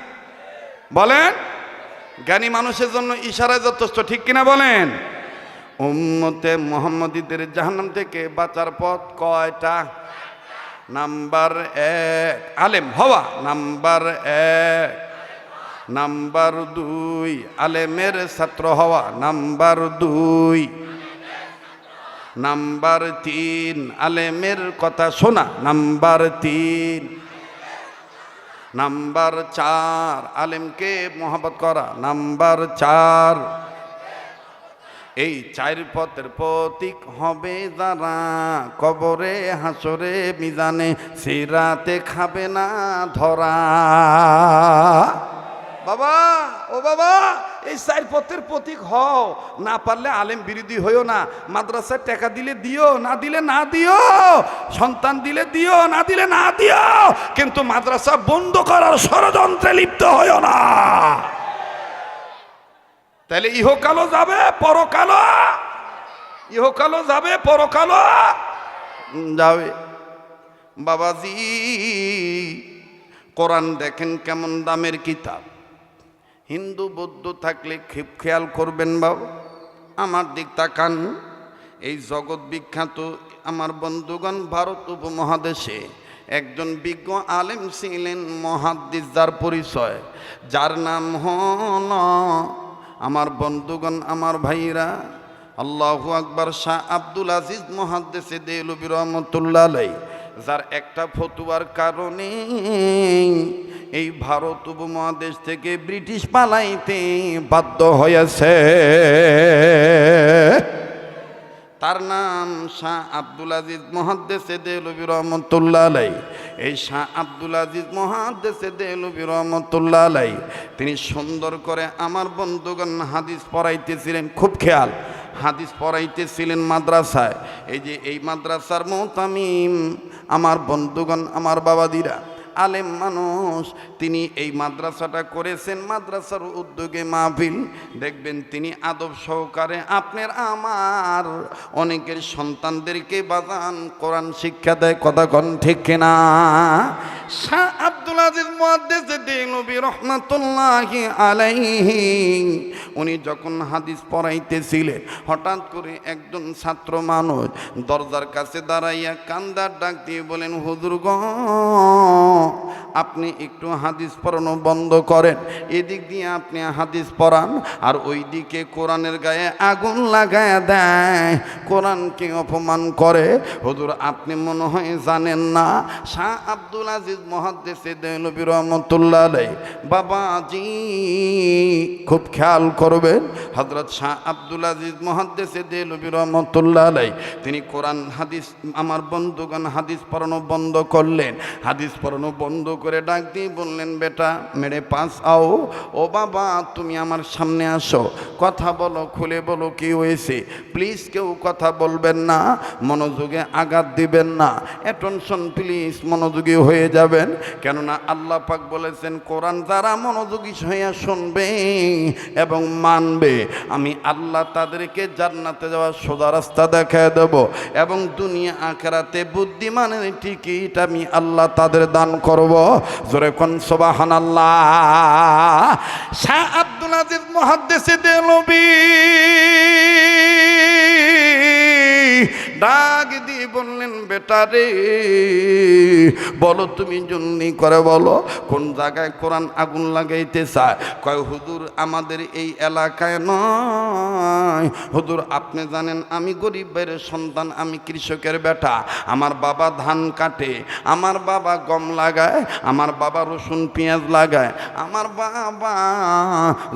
বলেন? জ্ঞানী মানুষের জন্য ইশারায় যথেষ্ট। ঠিক কিনা বলেন? উম্মতে মুহাম্মদীদের জাহান্নাম থেকে বাঁচার পথ কয়টা? নাম্বার 1 আলেম হওয়া, নাম্বার 1। নাম্বার 2 আলেমের ছাত্র হওয়া, নাম্বার 2। নাম্বার 3 আলেমের কথা শোনা, নাম্বার 3। নাম্বার 4 আলেমকে মোহাব্বত করা, নাম্বার 4। এই 4 পথের প্রতীক হবে যারা কবরে হাসরে মিজানে সিরাতে খাবে না ধরা। বাবা, ও বাবা, এই 4 পথের প্রতীক হও। না পারলে আলেম বিরোধী হইও না। মাদ্রাসায় টাকা দিলে দিও, না দিলে না দিও। সন্তান দিলে দিও, না দিলে না দিও। কিন্তু মাদ্রাসা বন্ধ করার ষড়যন্ত্রে লিপ্ত হইও না। তাহলে ইহকালও যাবে পরকালও, ইহকালও যাবে পরকালও যাবে। বাবাজি, কোরআন দেখেন কেমন দামের কিতাব। হিন্দু বৌদ্ধ থাকলে খেয়াল করবেন বাবা, আমার দিক তাকান। এই জগৎ বিখ্যাত আমার বন্ধুগণ, ভারত উপমহাদেশে একজন বিজ্ঞ আলেম ছিলেন, মুহাদ্দিস, যার পরিচয়, যার নাম হল আমার বন্ধুগণ, আমার ভাইরা, আল্লাহু আকবার, শাহ আব্দুল আজিজ মুহাদ্দিস দেহলভী রহমাতুল্লাহ আলাইহি। যার একটা ফতুয়ার কারণে এই ভারত উপমহাদেশ থেকে ব্রিটিশ পালাইতে বাধ্য হয়েছে। তার নাম শাহ আব্দুল আজিজ মুহাদ্দিস দেহলভী রহমতুল্লাহ আলাইহি। এই শাহ আব্দুল আজিজ মুহাদ্দিস দেহলভী রহমতুল্লাহ আলাইহি তিনি সুন্দর করে আমার বন্ধুগণ হাদিস পড়াইতেছিলেন। খুব খেয়াল, হাদিস পড়াইতেছিলেন মাদ্রাসায়। এই যে এই মাদ্রাসার মুতামিম আমার বন্ধুগণ, আমার বাবাদিরা, আলেম মানুষ, তিনি এই মাদ্রাসাটা করেছেন। মাদ্রাসার উদ্যোগে মাহফিল দেখবেন তিনি আদব সহকারে আপনার আমার অনেকের সন্তানদেরকে বাজান কোরআন শিক্ষা দেয়। কথা কন ঠিক কিনা? শাহ আব্দুল আজিজ মুহাদ্দিস দেহলভী রহমাতুল্লাহি আলাইহি উনি যখন হাদিস পড়াইতেছিলেন, হঠাৎ করে একজন ছাত্র মানুষ দরজার কাছে দাঁড়াইয়া কান্দার ডাক দিয়ে বলেন, হুজুর গো, আপনি একটু হাদিস পড়ানো বন্ধ করেন। এদিক দিয়ে আপনি হাদিস পড়ান আর ওই দিকে কোরআনের গায়ে আগুন লাগায়া দেয়, কোরআনকে অপমান করে। হুজুর আপনি মনে হয় জানেন না, শাহ আব্দুল আজিজ মুহাদ্দিস দেহলভী রহমতুল্লাহ আলাইহি বাবাজি খুব খেয়াল করবেন, হযরত শাহ আব্দুল আজিজ মুহাদ্দিস দেহলভী রহমতুল্লাহ আলাইহি তিনি কোরআন হাদিস আমার বন্ধুগণ হাদিস পড়ানো বন্ধ করলেন। হাদিস পড়ানো বন্ধ করে ডাক দিয়ে বললেন, বেটা মেরে পাস আও, ও বাবা তুমি আমার সামনে আসো, কথা বলো, খুলে বলো কি হয়েছে। প্লিজ কেউ কথা বলবেন না, মনোযোগে আঘাত দিবেন না, অ্যাটেনশন প্লিজ, মনোযোগী হয়ে যাবেন। কেননা আল্লাহ পাক বলেছেন, কোরআন যারা মনোযোগী হইয়া শুনবে এবং মানবে, আমি আল্লাহ তাদেরকে জান্নাতে যাওয়ার সোজা রাস্তা দেখায় দেব এবং দুনিয়া আখিরাতে বুদ্ধিমানের টিকিট আমি আল্লাহ তাদের দান করব। জোরে কোন সুবহানাল্লাহ। শাহ আব্দুল আজিজ মুহাদ্দিস দেহলভী ডাক দিয়ে বললেন, বেটা রে বলো, তুমি জলদি করে বলো কোন জায়গায় কোরআন আগুন লাগাইতে চায়। কয় হুজুর আমাদের এই এলাকায় নয়, হুজুর আপনি জানেন আমি গরিব বাইরের সন্তান, আমি কৃষকের বেটা, আমার বাবা ধান কাটে, আমার বাবা গম লাগায়, আমার বাবা রসুন পেঁয়াজ লাগায়, আমার বাবা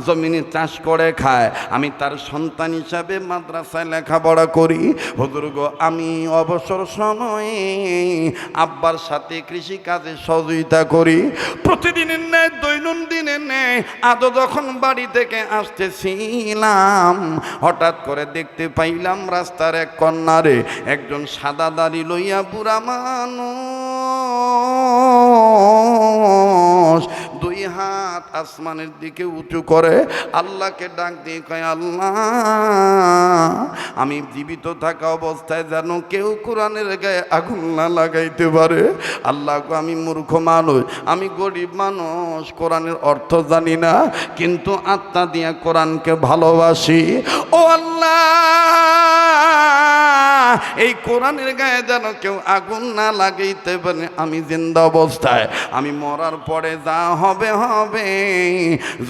জমিনে চাষ করে খায়, আমি তার সন্তান হিসাবে মাদ্রাসায় লেখাপড়া করি। হুজুর গো আমি অবসর সময়ে আব্বার সাথে কৃষি কাজে সহযোগিতা করি। প্রতিদিনের ন্যায় দৈনন্দিনের ন্যায় আদৌ যখন বাড়ি থেকে আসতেছিলাম, হঠাৎ করে দেখতে পাইলাম রাস্তার এক কর্নারে একজন সাদা দাড়ি লইয়া বুড়া মানুষ দুই হাত আসমানের দিকে উঁচু করে আল্লাহকে ডাক দিয়ে কয়, আল্লাহ আমি জীবিত থাকা অবস্থায় যেন কেউ কোরআনের গায়ে আগুন না লাগাইতে পারে। আল্লাহ গো আমি মূর্খ মানুষ, আমি গরিব মানুষ, কোরআনের অর্থ জানি না, কিন্তু আত্মা দিয়া কোরআনকে ভালোবাসি। ও আল্লাহ এই কোরআনের গায়ে যেন কেউ আগুন না লাগাইতে পারে। আমি জিন্দা অবস্থায়, আমি মরার পরে যা হবে হবে,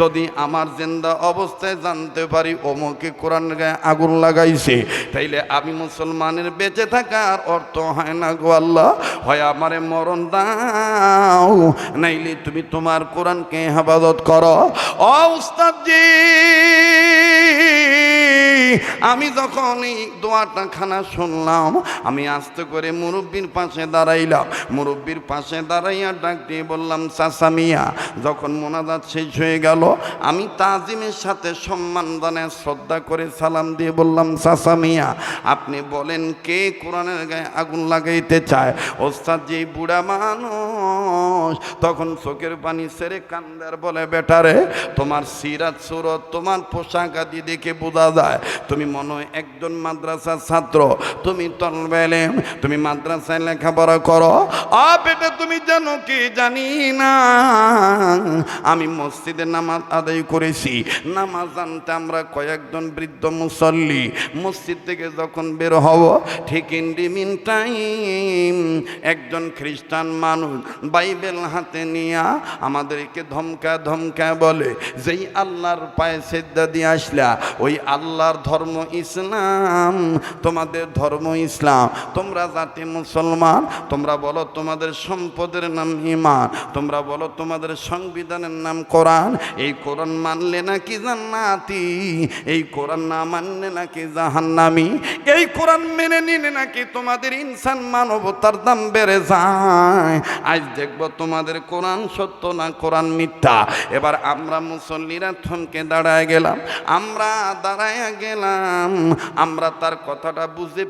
যদি আমার জিন্দা অবস্থায় জানতে পারি অমুকে কোরআনের গায়ে আগুন লাগাইছে, তাইলে আমি মুসলমানের বেঁচে থাকার অর্থ হয় না গো আল্লাহ। হয় আমারে মরণ দাও, নাইলে তুমি তোমার কোরআনকে হেফাজত করো। ও উস্তাদজি আমি যখন এই দোয়াটা খানা শুনলাম, আমি আস্তে করে মুরব্বির পাশে দাঁড়াইলাম। মুরব্বির পাশে দাঁড়াইয়া ডাক দিয়ে বললাম, চাচা মিয়া। যখন মোনাজাত শেষ হয়ে গেল, আমি তাজিমের সাথে সম্মান জানায় শ্রদ্ধা করে সালাম দিয়ে বললাম, চাচা মিয়া আপনি বলেন কে কোরআনের গায়ে আগুন লাগাইতে চায়? ওস্তাদ যে বুড়া মানুষ তখন চোখের পানি ছেড়ে কান্দার বলে, বেটারে তোমার সিরাত সুরত, তোমার পোশাক আদি দেখে বোঝা যায় তুমি মনে হয় একজন মাদ্রাসার ছাত্র, তুমি তলবে ইলম, তুমি মাদ্রাসায় লেখাপড়া করো। বেটা তুমি জানো কি? জানি না। আমি মসজিদে নামাজ আদায় করেছি। নামাজ জানতে আমরা কয়েকজন বৃদ্ধ মুসল্লি মসজিদ থেকে যখন বের হব, ঠিক ইন দি মিন টাইম একজন খ্রিস্টান মানুষ বাইবেল হাতে নিয়ে আমাদেরকে ধমকা ধমকা বলে, যেই আল্লাহর পায়ে সিজদা দিয়ে আসলা ওই আল্লাহর আল্লাহর ধর্ম ইসলাম, তোমাদের ধর্ম ইসলাম, তোমরা জাতি মুসলমান, তোমরা বলো তোমাদের সম্পদের নাম ঈমান, তোমরা বলো তোমাদের সংবিধানের নাম কোরআন। এই কোরআন মানলে নাকি জান্নাতি, এই কোরআন না মানলে নাকি জাহান্নামী, এই কোরআন মেনে নিলে নাকি তোমাদের ইনসান মানবতার দাম বেড়ে যায়। আজ দেখবো তোমাদের কোরআন সত্য না কোরআন মিথ্যা। এবার আমরা মুসল্লিরা থমকে দাঁড়ায় গেলাম, আমরা তার কথাটা বুঝে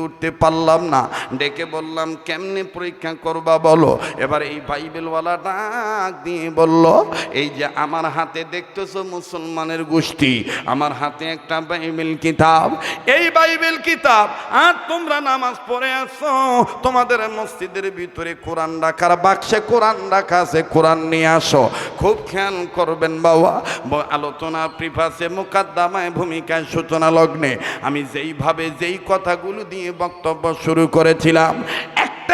উঠতে পারলাম না। ডেকে বললাম কেমনে পরীক্ষা করবা বলো। এবার এই বাইবেলওয়ালা ডাক দিয়ে বলল, এই যে আমার হাতে দেখতেছো মুসলমানের গোষ্ঠী, আমার হাতে একটা বাইবেল কিতাব, এই বাইবেল কিতাব আর তোমরা নামাজ পড়ে আসো, তোমাদের মসজিদের ভিতরে কোরআন রাখার বাক্সে কোরআন রাখা আছে, কোরআন নিয়ে আসো। খুব খেয়াল করবেন বাবা, আলোচনা প্রিফাসে মুকাদ্দামায় ভূমিকায় সূচনা লগ্নে আমি যেই কথাগুলো দিয়ে বক্তব্য শুরু করেছিলাম,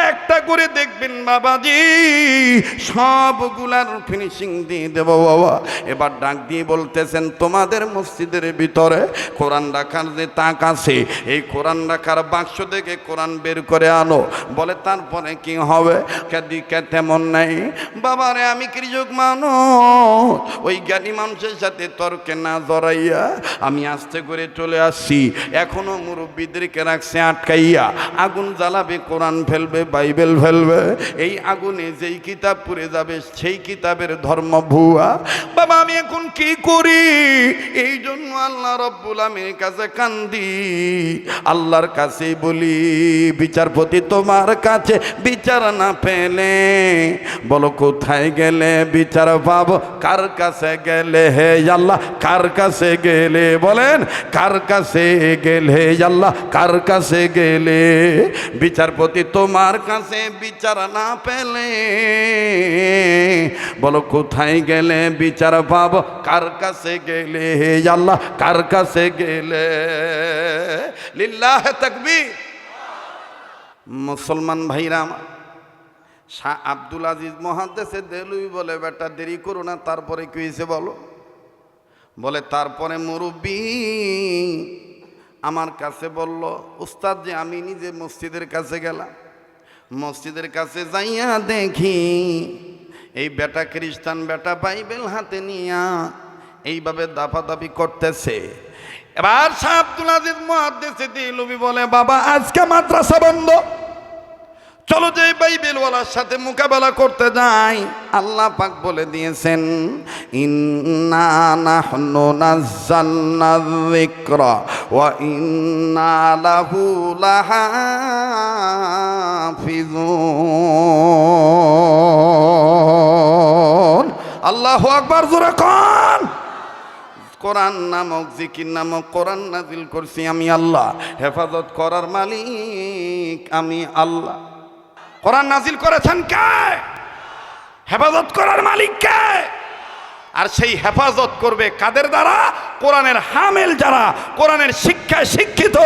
একটা করে দেখবেন বাবাজি সবগুলার ফিনিশিং দিয়ে দেব বাবা। এবার ডাক দিয়ে বলতেছেন তোমাদের মসজিদের ভিতরে কোরআন রাখার যে তাক আছে, এই কোরআন রাখার বাক্স থেকে কোরআন বের করে আনো। বলে তারপরে কি হবে? দিকে তেমন নেই বাবারে, আমি কৃষক মানুষ, ওই জ্ঞানী মানুষের সাথে তর্কে না জড়াইয়া আমি আস্তে করে চলে আসছি। এখনো মুরব্বীদেরকে রাখছে আটকাইয়া, আগুন জ্বালাবে, কোরআন ফেলবে, বাইবেল ফেলবে, এই আগুনে যেই কিতাব পুড়ে যাবে সেই কিতাবের ধর্ম ভুয়া। বাবা আমি এখন কি করি? এই জন্য আল্লাহ রব্বুল আমিনের কাছে কান্দি, আল্লাহর কাছে বলি বিচারপতি তোমার কাছে বিচার না পেলে বলো কোথায় গেলে বিচার পাবো, কার কাছে গেলে হে আল্লাহ, কার কাছে গেলে, বলেন কার কাছে গেলে আল্লাহ, কার কাছে গেলে? বিচারপতি তোমার কাছে বিচার না পেলে বলো কোথায় গেলে বিচার পাবো, কার কাছে গেলে হে আল্লাহ, কার কাছে গেলে? লিল্লাহে তাকবীর। মুসলমান ভাইরা আমার, শাহ আব্দুল আজিজ মুহাদ্দিসে দেলুই বলে বেটা দেরি করো না, তারপরে কি হয়েছে বলো? বলে তারপরে মুরব্বী আমার কাছে বলল, উস্তাদ যে আমি নিজে মসজিদের কাছে গেলাম, মসজিদের কাছে যাইয়া দেখি এই বেটা খ্রিস্টান বেটা বাইবেল হাতে নিয়া এইভাবে দাপাদাপি করতেছে। এবার শাহ আব্দুল আজিজ মুহাদ্দিসে দেলুই বলে বাবা আজকে মাদ্রাসা বন্ধ, চলো যে বাইবেলওয়ালার সাথে মোকাবেলা করতে যাই। আল্লাহ পাক বলে দিয়েছেন ইন্না নাহনু নাযালনা যিকরা ওয়া ইন্না লাহু লাহাফিজুন। আল্লাহু আকবার, জোরে কোন। কোরআন নামক জিকির নামক কোরআন নাজিল করছি আমি আল্লাহ, হেফাজত করার মালিক আমি আল্লাহ। কোরআন নাজিল করেছেন কে? হেফাজত করার মালিক কে? আর সেই হেফাজত করবে কাদের দ্বারা? কোরআনের হামেল যারা, কোরআনের শিক্ষায় শিক্ষিত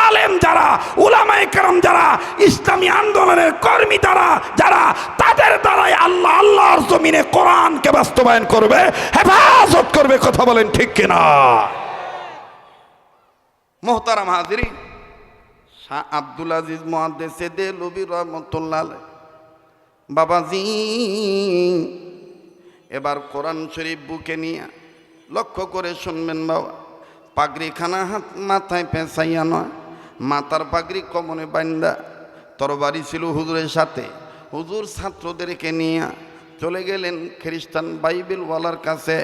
আলেম যারা, উলামায়ে কেরাম যারা, ইসলামী আন্দোলনের কর্মী যারা, তাদের দ্বারাই আল্লাহ আল্লাহর জমিনে কোরআনকে বাস্তবায়ন করবে, হেফাজত করবে। কথা বলেন ঠিক কিনা? মুহতারাম হাজিরিন, শাহ আব্দুল আজিজ মুহাদ্দিসে দেলুই রহমাতুল্লাহ আলাইহি বাবাজি এবার কোরআন শরীফ বুকে নিয়ে লক্ষ্য করে শুনবেন বাবা, পাগড়িখানা হাত মাথায় পেঁচাইয়া নয়, মাথার পাগড়ি কমনে বান্দা, তরবারি ছিল হুজুরের সাথে। হুজুর ছাত্রদেরকে নিয়ে চলে গেলেন খ্রিস্টান বাইবেলওয়ালার কাছে।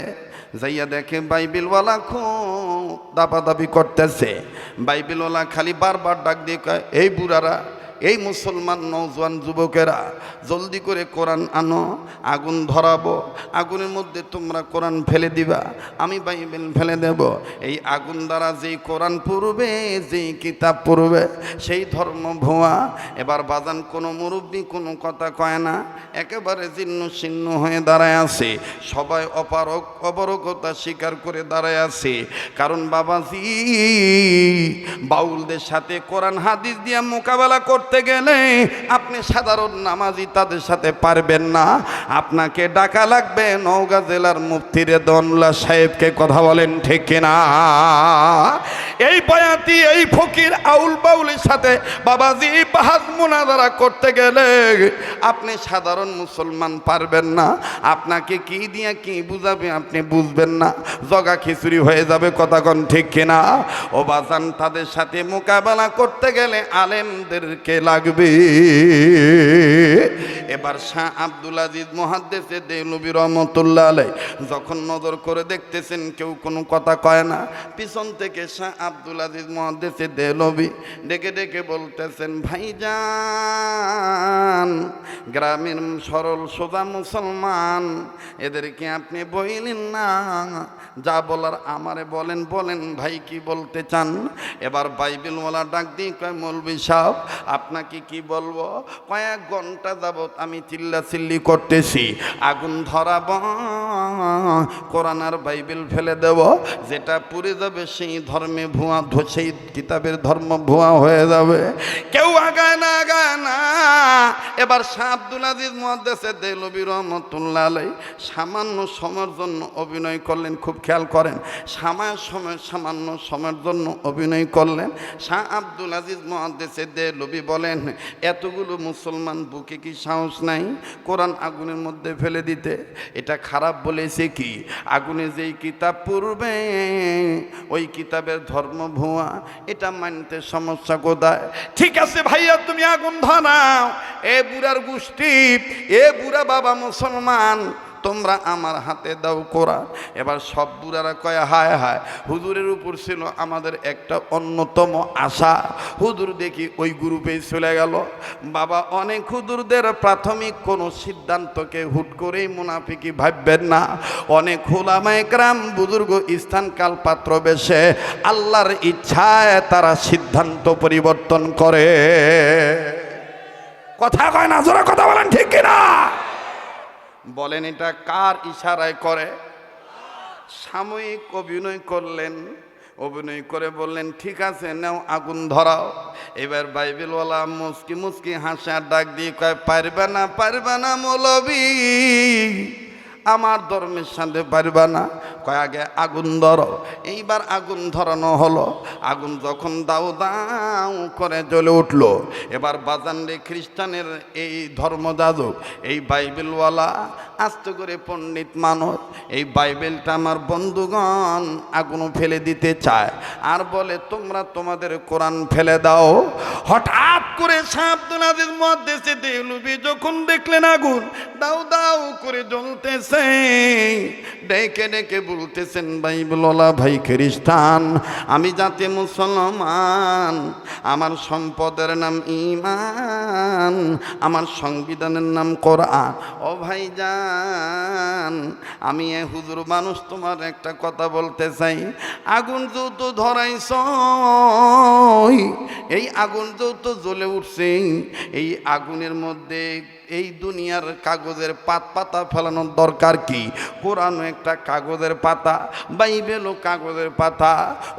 যাইয়া দেখে বাইবেলওয়ালা খুব দাপাদাপি করতেছে। বাইবেলওয়ালা খালি বারবার ডাক দিয়ে কয়, এই বুড়ারা, এই মুসলমান নওজোয়ান যুবকেরা, জলদি করে কোরআন আনো, আগুন ধরাবো, আগুনের মধ্যে তোমরা কোরআন ফেলে দিবা, আমি বাইবেল ফেলে দেব। এই আগুন দ্বারা যেই কোরআন পড়বে, যেই কিতাব পড়বে, সেই ধর্ম ভুয়া। এবার বাজান কোনো মুরব্বী কোনো কথা কয় না, একেবারে জীর্ণ শীর্ণ হয়ে দাঁড়ায় আছে। সবাই অপারগতা স্বীকার করে দাঁড়ায় আছে। কারণ বাবাজি বাউলদের সাথে কোরআন হাদিস দিয়ে মোকাবেলা করতে গেলে আপনি সাধারণ নামাজি তাদের সাথে পারবেন না, আপনাকে ডাকা লাগবে নওগাঁ জেলার মুফতি রেদওয়ানুল্লাহ সাহেবকে। কথা বলেন ঠিক কিনা? এই বয়াতি এই ফকির আউল বাউলের সাথে বাবাজি বাহাজ মুনাজারা করতে গেলে আপনি সাধারণ মুসলমান পারবেন না, আপনাকে কি দিয়ে কি বুঝাবে আপনি বুঝবেন না, জগা খিচুড়ি হয়ে যাবে। কথা কোন ঠিক কিনা? ও বাজান, তাদের সাথে মোকাবেলা করতে গেলে আলেমদেরকে লাগবে। এবার শাহ আব্দুল আজিজ মুহাদ্দিসে দেওলভী রহমাতুল্লাহ আলাইহি যখন নজর করে দেখতেছেন কেউ কোনো কথা কয় না, পিছন থেকে শাহ আব্দুল আজিজ মুহাদ্দিসে দেওলভী ডেকে ডেকে বলতেছেন, ভাইজান, গ্রামের সরল সোজা মুসলমান, এদেরকে আপনি বইলেন না, যা বলার আমারে বলেন। বলেন ভাই কি বলতে চান? এবার বাইবেলওয়ালা ডাক দিয়ে কয়, মৌলভী সাহেব আপনাকে কি বলবো, কয়েক ঘন্টা যাবত আমি চিল্লাচিল্লি করতেছি, আগুন ধরাব, কোরআন আর বাইবেল ফেলে দেব, যেটা পুড়ে যাবে সেই ধর্মে ভুয়া, সেই কিতাবের ধর্ম ভুয়া হয়ে যাবে। কেউ আগায় না, আগায় না। এবার শাহ আব্দুল আজিজ মুহাদ্দিসে দেওলভী রহমাতুল্লাহ আলাইহি সামান্য সময়ের জন্য অভিনয় করলেন। খুব খেয়াল করেন, সামান্য সময়ের জন্য অভিনয় করলেন। শাহ আব্দুল আজিজ মুহাদ্দিসে দেওলভী বলেন, এতগুলো মুসলমান বুকে কি সাহস নাই কোরআন আগুনের মধ্যে ফেলে দিতে? এটা খারাপ বলেছে কি? আগুনে যেই কিতাব পড়বে ওই কিতাবের ধর্ম ভুয়া, এটা মানতে সমস্যা কোথায়? ঠিক আছে ভাইয়া, তুমি আগুন ধরাও। এ বুড়ার গোষ্ঠী, এ বুড়া বাবা মুসলমান, তোমরা আমার হাতে দাও কোরআন। এবার সব বুড়ারা কয়, হায় হায়, হুজুরের উপর ছিল আমাদের একটা অন্যতম আশা, হুজুর দেখি ওই গ্রুপেই চলে গেল। বাবা, অনেক হুজুরদের প্রাথমিক কোনো সিদ্ধান্তকে হুট করেই মুনাফিকি ভাববেন না। অনেক উলামায়ে কেরাম বুজুর্গ স্থান কাল পাত্র বেশে আল্লাহর ইচ্ছায় তারা সিদ্ধান্ত পরিবর্তন করে। কথা কয় না, জোরে কথা বলেন ঠিক কিনা? বলেন এটা কার ইশারায় করে? সাময়িক অভিনয় করলেন, অভিনয় করে বললেন, ঠিক আছে নাও আগুন ধরাও। এবার বাইবেলওয়ালা মুস্কি মুস্কি হাসে আর ডাক দিয়ে কয়, পারবে না, পারবে না মৌলভী, আমার ধর্মের সাথে পারবে না। কয় আগে আগুন ধরো। এইবার আগুন ধরানো হলো। আগুন যখন দাউ দাউ করে জ্বলে উঠলো, এবার বাজানরে খ্রিস্টানের এই ধর্মযাজক, এই বাইবেলওয়ালা আস্তে করে পণ্ডিত মানুষ, এই বাইবেলটা আমার বন্ধুগণ আগুন ফেলে দিতে চায় আর বলে তোমরা তোমাদের কোরআন ফেলে দাও। হঠাৎ করে শাহ আব্দুল আজিজ মুহাদ্দিসে দেওলভী যখন দেখলেন আগুন দাউ দাউ করে জ্বলতেছে, ডেকে ডেকে বলতেছেন, বাইবেলওয়ালা ভাই খ্রিস্টান, আমি জাতি মুসলমান, আমার সম্পদের নাম ঈমান, আমার সংবিধানের নাম কোরআন। ও ভাইজান, আমি এ হুজুর মানুষ, তোমার একটা কথা বলতে চাই। আগুন যেহেতু ধরাইছ, এই আগুন যেহেতু জ্বলে উঠছে, এই আগুনের মধ্যে এই দুনিয়ার কাগজের পাতা ফেলানোর দরকার কি? কোরআনও একটা কাগজের পাতা, বাইবেলও কাগজের পাতা।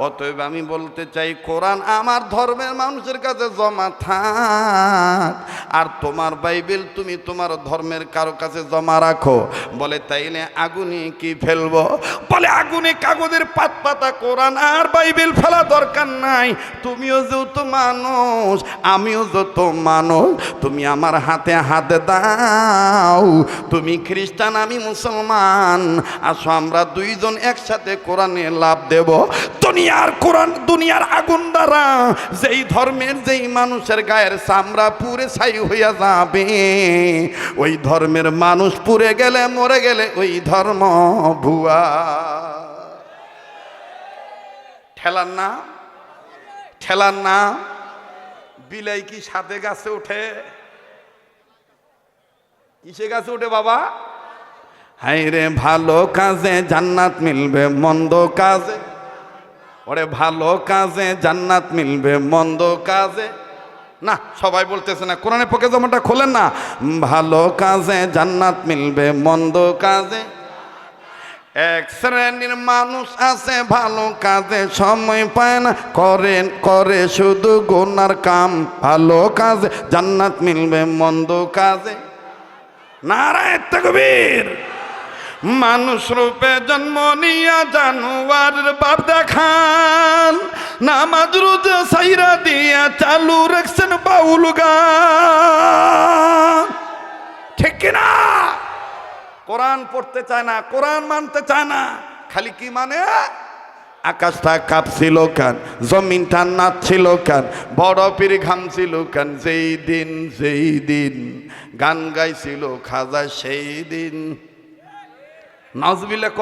অতএব আমি বলতে চাই, কোরআন আমার ধর্মের মানুষের কাছে জমা থাক, আর তোমার বাইবেল তুমি তোমার ধর্মের কারো কাছে জমা রাখো। বলে তাইলে আগুনে কি ফেলবো? বলে আগুনে কাগজের পাতা, কোরআন আর বাইবেল ফেলা দরকার নাই। তুমিও যেহেতু মানুষ, আমিও যত মানুষ, তুমি আমার হাতে হাতে দাও। তুমি খ্রিস্টান, আমি মুসলমান, আসো আমরা দুইজন একসাথে কোরআনে লাভ দেব। দুনিয়ার কোরআন, দুনিয়ার আগুন দ্বারা যেই ধর্মের যেই মানুষের গায়ের চামড়া পুড়ে ছাই হইয়া যাবে, ওই ধর্মের মানুষ পুড়ে গেলে, মরে গেলে ওই ধর্ম ভুয়া। ঠেলার না, ঠেলার না। বিলাই কি সাথে গাছে ওঠে? কিসে গাছে ওঠে বাবা? হাই রে, ভালো কাজে জান্নাত মিলবে, মন্দ কাজে, ওরে ভালো কাজে জান্নাত মিলবে, মন্দ কাজে না। সবাই বলতেছে না, কোরআনের পক্ষে জমাটা খোলেন না। ভালো কাজে জান্নাত মিলবে, মন্দ কাজে। এক শ্রেণীর মানুষ আছে ভালো কাজে সময় পায় না, করে শুধু গুনার কাম। ভালো কাজে জান্নাত মিলবে, মন্দ কাজে নারায়ে তাকবীর। মানুষ রূপে জন্ম নিয়া জানোয়ারের বাপ দেখান, নামাজ রোজা সাইরা দিয়া চালু রাখছেন বাউল গান। ঠিক কিনা? কোরআন পড়তে চায় না, কোরআন মানতে চায় না, খালি কি মানে আকাশটা কাঁপছিল কেন, জমিনটা নাচছিল কেন, বরফের ঘামছিল কেন, যেই দিন গান গাইছিল খাজা সেই দিন। নাউজুবিল্লাহ ক,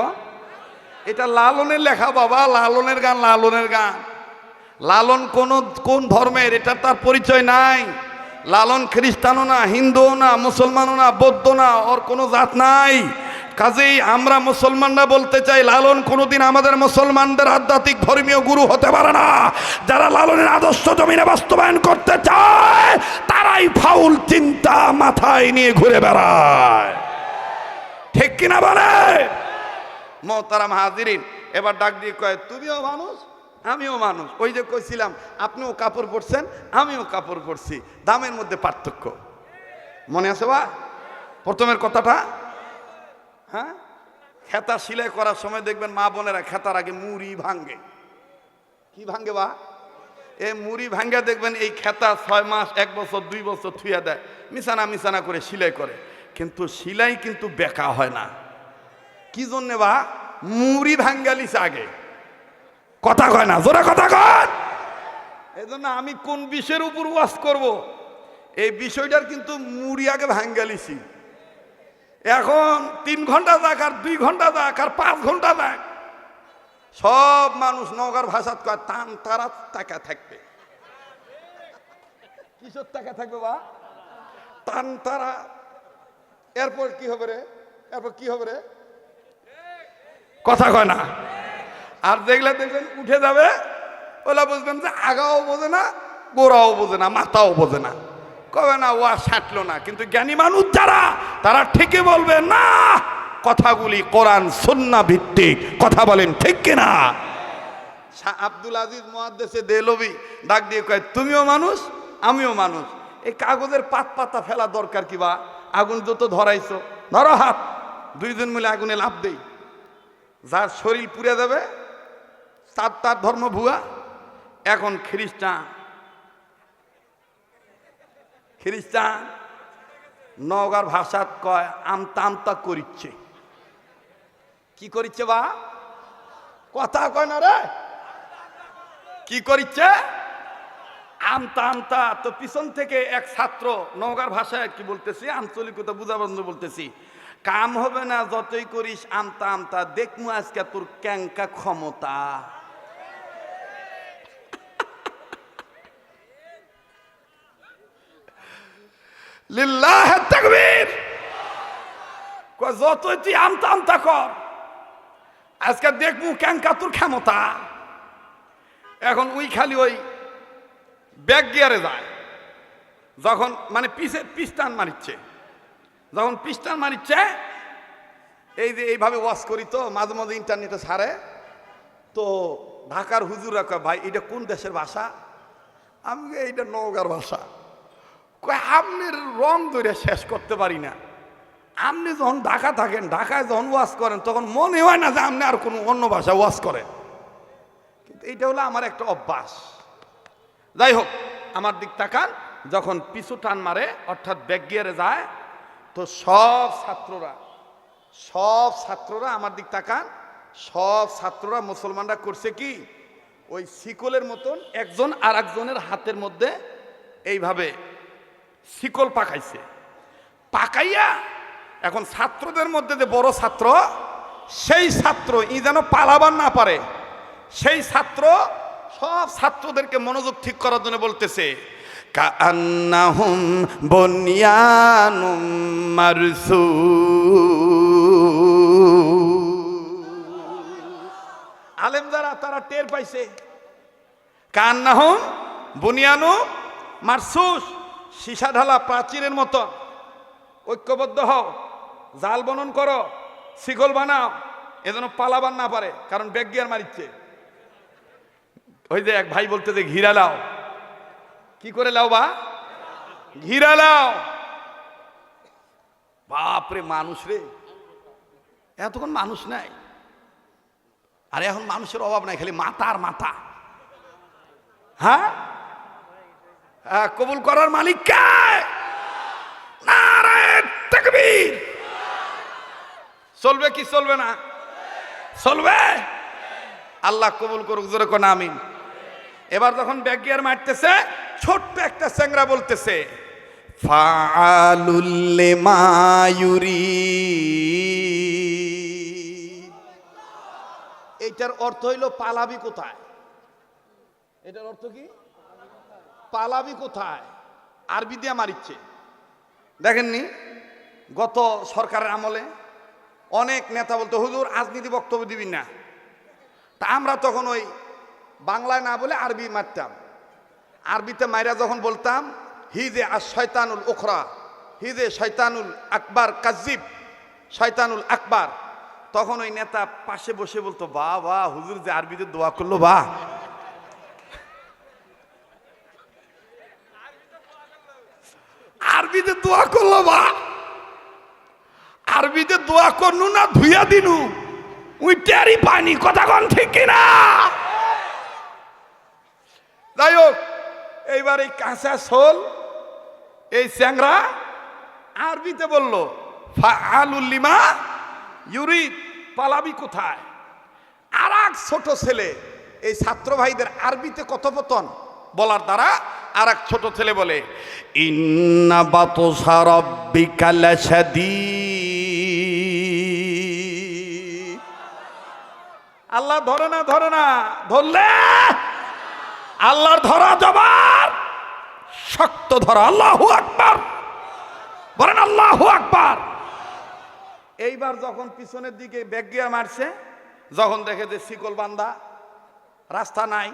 এটা লালনের লেখা বাবা, লালনের গান, লালনের গান। লালন কোন ধর্মের এটা তার পরিচয় নাই। লালন খ্রিস্টানও না, হিন্দুও না, মুসলমানও না, বৌদ্ধ না, ওর কোনো জাত নাই। কাজেই আমরা মুসলমানরা বলতে চাই লালন কোনোদিন আমাদের মুসলমানদের আধ্যাত্মিক ধর্মীয় গুরু হতে পারে না। যারা লালনের আদর্শ জমিনে বাস্তবায়ন করতে চায় তারাই ফাউল চিন্তা মাথায় নিয়ে ঘুরে বেড়ায়। ঠিক কিনা বলে? মোহতারাম হাজিরিন, এবার ডাক দিয়ে কয় তুমিও মানুষ আমিও মানুষ। ওই যে কইছিলাম আপনিও কাপড় পরছেন আমিও কাপড় পরছি, দামের মধ্যে পার্থক্য মনে আছে বা প্রথমের কথাটা? হ্যাঁ, খেতা সিলাই করার সময় দেখবেন মা বোনেরা খেতার আগে মুড়ি ভাঙ্গে। কি ভাঙ্গে বা? এই মুড়ি ভাঙ্গে দেখবেন এই খেতা 6 মাস 1 বছর 2 বছর থুয়া দেয়, মিশানা করে সিলাই করে। কিন্তু সিলাই কিন্তু বেকা হয় না। কি জন্যে বা? মুড়ি ভাঙ্গালিছে আগে। কথা কয় না, জোরে কথা কয়। এই জন্য আমি কোন বিষয়ের উপর ওয়াজ করব এই বিষয়টার কিন্তু মুড়ি আগে ভাঙ্গালিছি। এখন 3 ঘন্টা যাক আর 2 ঘন্টা যাক আর 5 ঘন্টা যাক, সব মানুষ নগর ভাষাত কয় টান তারা টাকা থাকবে। কিসের টাকা থাকবে বা? টান তারা। এরপর কি হবে রে? এরপর কি হবে রে? কথা কয় না। আর দেখবেন উঠে যাবে, ওলা বুঝবেন যে আগাও বোঝে না, গোড়াও বোঝে না, মাথাও বোঝে না, কবে না ওয়া সাঁটলো না। কিন্তু জ্ঞানী মানুষ যারা, তারা ঠিকই বলবে না, কথাগুলি কোরআন সুন্নাহ ভিত্তিক কথা। বলেন ঠিক কিনা? আব্দুল আজিজ মুহাদ্দিসে দেহলভী ডাক দিয়ে কয় তুমিও মানুষ আমিও মানুষ। এই কাগজের পাতা ফেলা দরকার কি বা? আগুন যত ধরাইছো, ধরো হাত, 2 জন মিলে আগুনে লাফ দেই। যার শরীর পুড়ে যাবে তার ধর্ম ভুয়া। এখন খ্রিস্টান নওগাঁর ভাষাত কয় আমতা করিচ্ছে। কি করিচ্ছে বা? কথা কয় না রে, কি করিচ্ছে? আমতা। তো পিছন থেকে এক ছাত্র নওগাঁর ভাষায় কি বলতেছি, আঞ্চলিকতা বুঝাবার জন্য বলতেছি, কাম হবে না যতই করিস আমতা, দেখমু আজকে তোর ক্যাঙ্কা ক্ষমতা। লিল্লাহে তাকবীর। যতই তুই আমতা কর, আজকে দেখমু ক্যাঙ্কা তোর ক্ষমতা। এখন ওই খালি ওই ব্যাক গিয়ারে যায়, যখন মানে পিস্টান মারিচ্ছে, যখন পিস্টান মারিচ্ছে, এই যে এইভাবে ওয়াশ করি তো মাঝে মাঝে ইন্টারনেটে ছাড়ে তো, ঢাকার হুজুরা কয় ভাই এটা কোন দেশের ভাষা? আমি এইটা নওগাঁর ভাষা। কয় আপনার রং ধরে শেষ করতে পারি না। আপনি যখন ঢাকা থাকেন, ঢাকায় যখন ওয়াশ করেন তখন মনে হয় না যে আপনি আর কোনো অন্য ভাষা ওয়াশ করেন। কিন্তু এইটা হলো আমার একটা অভ্যাস। যাই হোক, আমার দিক তাকান, যখন পিছু টান মারে অর্থাৎ ব্যাক গিয়ারে যায়, তো সব ছাত্ররা আমার দিক তাকান, সব ছাত্ররা মুসলমানরা করছে কি, ওই শিকলের মতন একজন আর একজনের হাতের মধ্যে এইভাবে শিকল পাকাইছে। পাকাইয়া এখন ছাত্রদের মধ্যে যে বড় ছাত্র, সেই ছাত্র ই যেন পালাবার না পারে, সেই ছাত্র সব ছাত্রদেরকে মনোযোগ ঠিক করার জন্য বলতেছে কান্নাহুম বুনিয়ানুম মারসুস। আলেম যারা তারা টের পাইছে, কান্নাহুম বুনিয়ানুম মারসুস, সীসা ঢালা প্রাচীরের মতো। ঐক্যবদ্ধ হও, জাল বনন করো, শিকল বানাও, এজন্য পালাবার না পারে, কারণ ব্যাগ গিয়ার মারিচ্ছে। ওই যে এক ভাই বলতে যে ঘিরা লাও, কি করে লাও বা ঘিরা লাও। বাপরে মানুষ রে, এতক্ষণ মানুষ নাই। আর এখন মানুষের অভাব নাই, খালি মাথা আর মাথা। হ্যাঁ, কবুল করার মালিক কে? নারায়ে তাকবীর। চলবে কি চলবে না? চলবে। আল্লাহ কবুল করুক, জোরে কোন আমিন। এবার যখন ব্যাক গিয়ার মারতেছে, ছোট্ট একটা চ্যাংড়া বলতেছে ফাআলুল লিমা ইউরিদ। এটার অর্থ হইল পালাবি কোথায়? এটার অর্থ কি? পালাবি কোথায়? আরবি দিয়ে মারিচ্ছে। দেখেননি গত সরকারের আমলে অনেক নেতা বলতো হুজুর রাজনীতি বক্তব্য দিবি না, তা আমরা তখন ওই বাংলায় না বলে আরবি মারতাম। আরবিতে মাইরা যখন বলতাম হিজে আর শয়তানুল উখরা, হিজে শয়তানুল আকবার কাজিব, শয়তানুল আকবার, তখন ওই নেতা পাশে বসে বলতো বাহ বাহ হুজুর যে আরবিতে দোয়া করলো, বাহ। আরবিতে দোয়া করলো, বাহ। আরবিতে দোয়া করনু না ধুইয়া দিনু উইটারি পানি, কথা কোন ঠিক কিনা? যাই হোক, এইবার এই কাঁচা সোল এই চ্যাংরা আরবিতে বলল ফাআলুল লিমা ইউরিদ, পালাবি কোথায়? আর এক ছোট ছেলে, এই ছাত্র ভাইদের আরবিতে কথোপকথন বলার দ্বারা আর এক ছোট ছেলে বলে ইন্না বাতশা রাব্বিকা লাশাদীদ। আল্লাহ ধরে না, ধরে না, ধরলে আল্লাহর ধরা জবার, শক্ত ধরা। আল্লাহু আকবার, বলেন আল্লাহু আকবার। এইবার যখন পিছনের দিকে ব্যাক গিয়ার মারছে, যখন দেখে যে শিকল বান্ধা, রাস্তা নাই,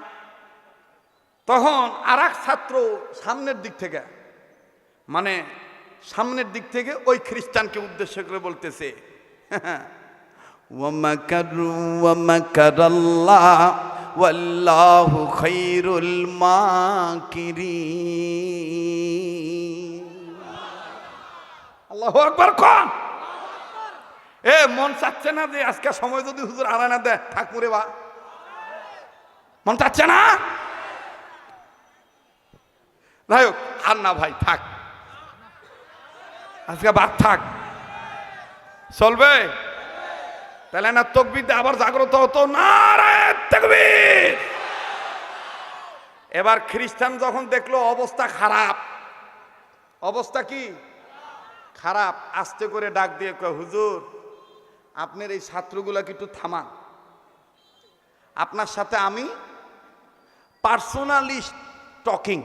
তখন আর এক ছাত্র সামনের দিক থেকে, মানে সামনের দিক থেকে ওই খ্রিস্টানকে উদ্দেশ্য করে বলতেছে ওয়ামাকারু ওয়ামাকারাল্লাহ ওয়াল্লাহু খায়রুল মাকিরিন। আল্লাহু আকবার কোন। এ মন চাচ্ছে না যে আজকে সময় যদি হুজুর আড়াই না দেয় ঠাকুরে, বা মন চাচ্ছে না? যাই হোক, আর না ভাই থাক, আজকে বাদ থাক, চলবে। তাহলে না তাকবীর দিয়ে আবার জাগ্রত হতো, নারায়ে তাকবীর। এবার খ্রিস্টান যখন দেখলো অবস্থা খারাপ, অবস্থা কি খারাপ, আস্তে করে ডাক দিয়ে কয় হুজুর আপনার এই ছাত্রগুলাকে একটু থামান, আপনার সাথে আমি পার্সোনালি টকিং,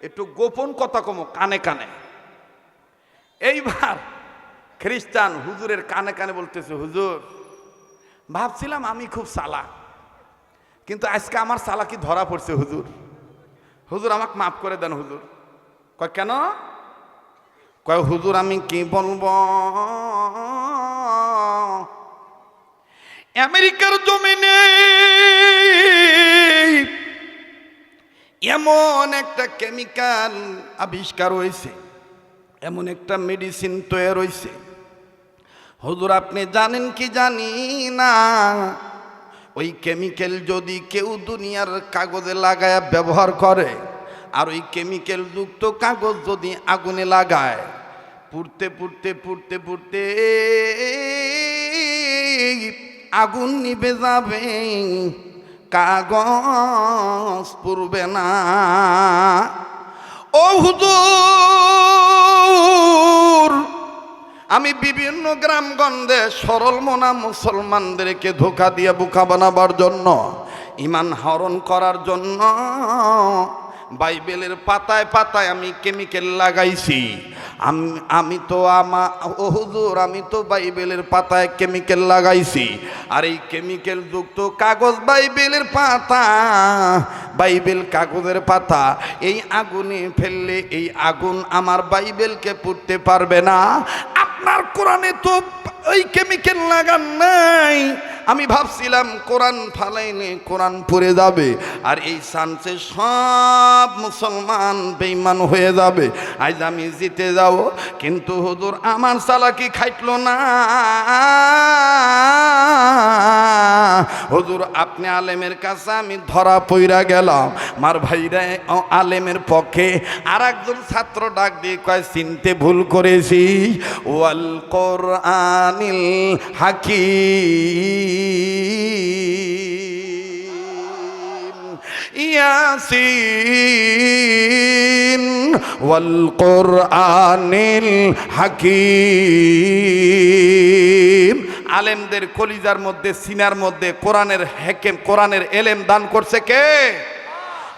একটু গোপন কথা কমো কানে কানে। এইবার খ্রিস্টান হুজুরের কানে কানে বলতেছে হুজুর ভাবছিলাম আমি খুব চালাক, কিন্তু আজকে আমার চালাকি ধরা পড়ছে হুজুর, হুজুর আমাকে মাফ করে দেন হুজুর। কয় কেন? কয় হুজুর আমি কি বলবো, আমেরিকার জমিনে এমন একটা কেমিক্যাল আবিষ্কার হয়েছে, এমন একটা মেডিসিন তৈরি হয়েছে, হুজুর আপনি জানেন কি জানি না, ওই কেমিক্যাল যদি কেউ দুনিয়ার কাগজে লাগায় ব্যবহার করে, আর ওই কেমিক্যাল যুক্ত কাগজ যদি আগুনে লাগায়, পুড়তে পুড়তে পুড়তে পুড়তে আগুন নিভে যাবে, কাগজ পুড়বে না। ও হুজুর আমি বিভিন্ন গ্রামগঞ্জে সরল মনা মুসলমানদেরকে ধোঁকা দিয়ে বোকা বানাবার জন্য, ঈমান হরণ করার জন্য বাইবেলের পাতায় পাতায় আমি কেমিক্যাল লাগাইছি। আমি তো ও হুজুর আমি তো বাইবেলের পাতায় কেমিক্যাল লাগাইছি, আর এই কেমিক্যাল যুক্ত কাগজ বাইবেলের পাতা, বাইবেল কাগজের পাতা, এই আগুনে ফেললে এই আগুন আমার বাইবেলকে পুড়তে পারবে না। আপনার কোরআনে তো ওই কেমিক্যাল লাগান নাই। আমি ভাবছিলাম কোরআন ফালাইলে কোরআন পড়ে যাবে, আর এই চান্সে সব মুসলমান বেঈমান হয়ে যাবে, আজ আমি জিতে যাব। কিন্তু হুজুর আমার চালাকি খাইটলো না। হুজুর আপনি আলেমের কাছে আমি ধরা পইরা গেলাম। মার ভাইরা আলেমের পক্ষে আর একজন ছাত্র ডাক দিয়ে কয়, চিনতে ভুল করেছি, ওয়াল কোরআনিল হাকীম ইয়াসিন ওয়াল কোরআনিল হাকীম। আলেমদের কলিজার মধ্যে সিনার মধ্যে কোরআনের হেকেম, কোরআনের এলেম দান করছে কে?